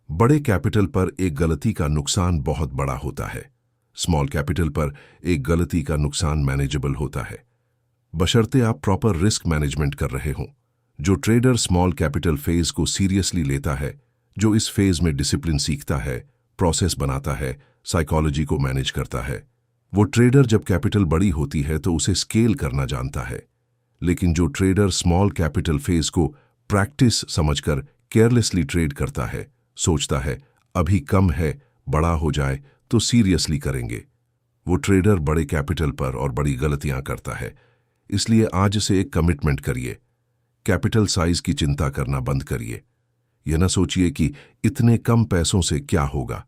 बड़े कैपिटल पर एक गलती का नुकसान बहुत बड़ा होता है, स्मॉल कैपिटल पर एक गलती का नुकसान मैनेजेबल होता है, बशर्ते आप प्रॉपर रिस्क मैनेजमेंट कर रहे हों। जो ट्रेडर स्मॉल कैपिटल फेज को सीरियसली लेता है, जो इस फेज में डिसिप्लिन सीखता है, प्रोसेस बनाता है, साइकोलॉजी को मैनेज करता है, वो ट्रेडर जब कैपिटल बड़ी होती है तो उसे स्केल करना जानता है। लेकिन जो ट्रेडर स्मॉल कैपिटल फेज को प्रैक्टिस समझकर केयरलेसली ट्रेड करता है, सोचता है अभी कम है, बड़ा हो जाए तो सीरियसली करेंगे, वो ट्रेडर बड़े कैपिटल पर और बड़ी गलतियां करता है। इसलिए आज से एक कमिटमेंट करिए, कैपिटल साइज की चिंता करना बंद करिए। यह ना सोचिए कि इतने कम पैसों से क्या होगा,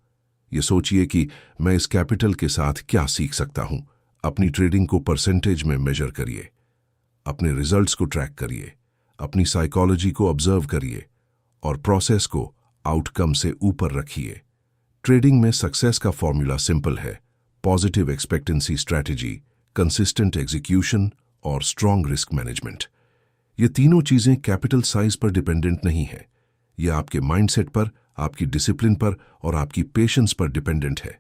ये सोचिए कि मैं इस कैपिटल के साथ क्या सीख सकता हूं। अपनी ट्रेडिंग को परसेंटेज में मेजर करिए, अपने रिजल्ट्स को ट्रैक करिए, अपनी साइकोलॉजी को ऑब्जर्व करिए और प्रोसेस को आउटकम से ऊपर रखिए। ट्रेडिंग में सक्सेस का फॉर्मूला सिंपल है, positive expectancy strategy, consistent execution और स्ट्रॉन्ग रिस्क मैनेजमेंट। ये तीनों चीजें कैपिटल साइज पर डिपेंडेंट नहीं है, ये आपके माइंडसेट पर, आपकी डिसिप्लिन पर और आपकी पेशेंस पर डिपेंडेंट है।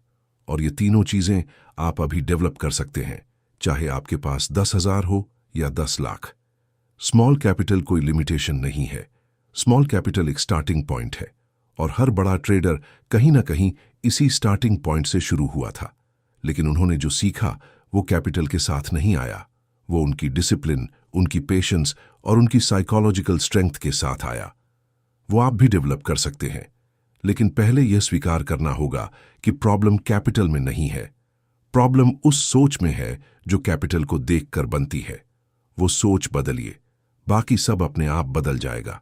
और ये तीनों चीजें आप अभी डेवलप कर सकते हैं, चाहे आपके पास 10,000 हो या 10 लाख। स्मॉल कैपिटल कोई लिमिटेशन नहीं है, स्मॉल कैपिटल एक स्टार्टिंग पॉइंट है, और हर बड़ा ट्रेडर कहीं ना कहीं इसी स्टार्टिंग पॉइंट से शुरू हुआ था। लेकिन उन्होंने जो सीखा वो कैपिटल के साथ नहीं आया, वो उनकी डिसिप्लिन, उनकी पेशेंस और उनकी साइकोलॉजिकल स्ट्रेंथ के साथ आया। वो आप भी डेवलप कर सकते हैं, लेकिन पहले यह स्वीकार करना होगा कि प्रॉब्लम कैपिटल में नहीं है, प्रॉब्लम उस सोच में है जो कैपिटल को देखकर बनती है। वो सोच बदलिए, बाकी सब अपने आप बदल जाएगा।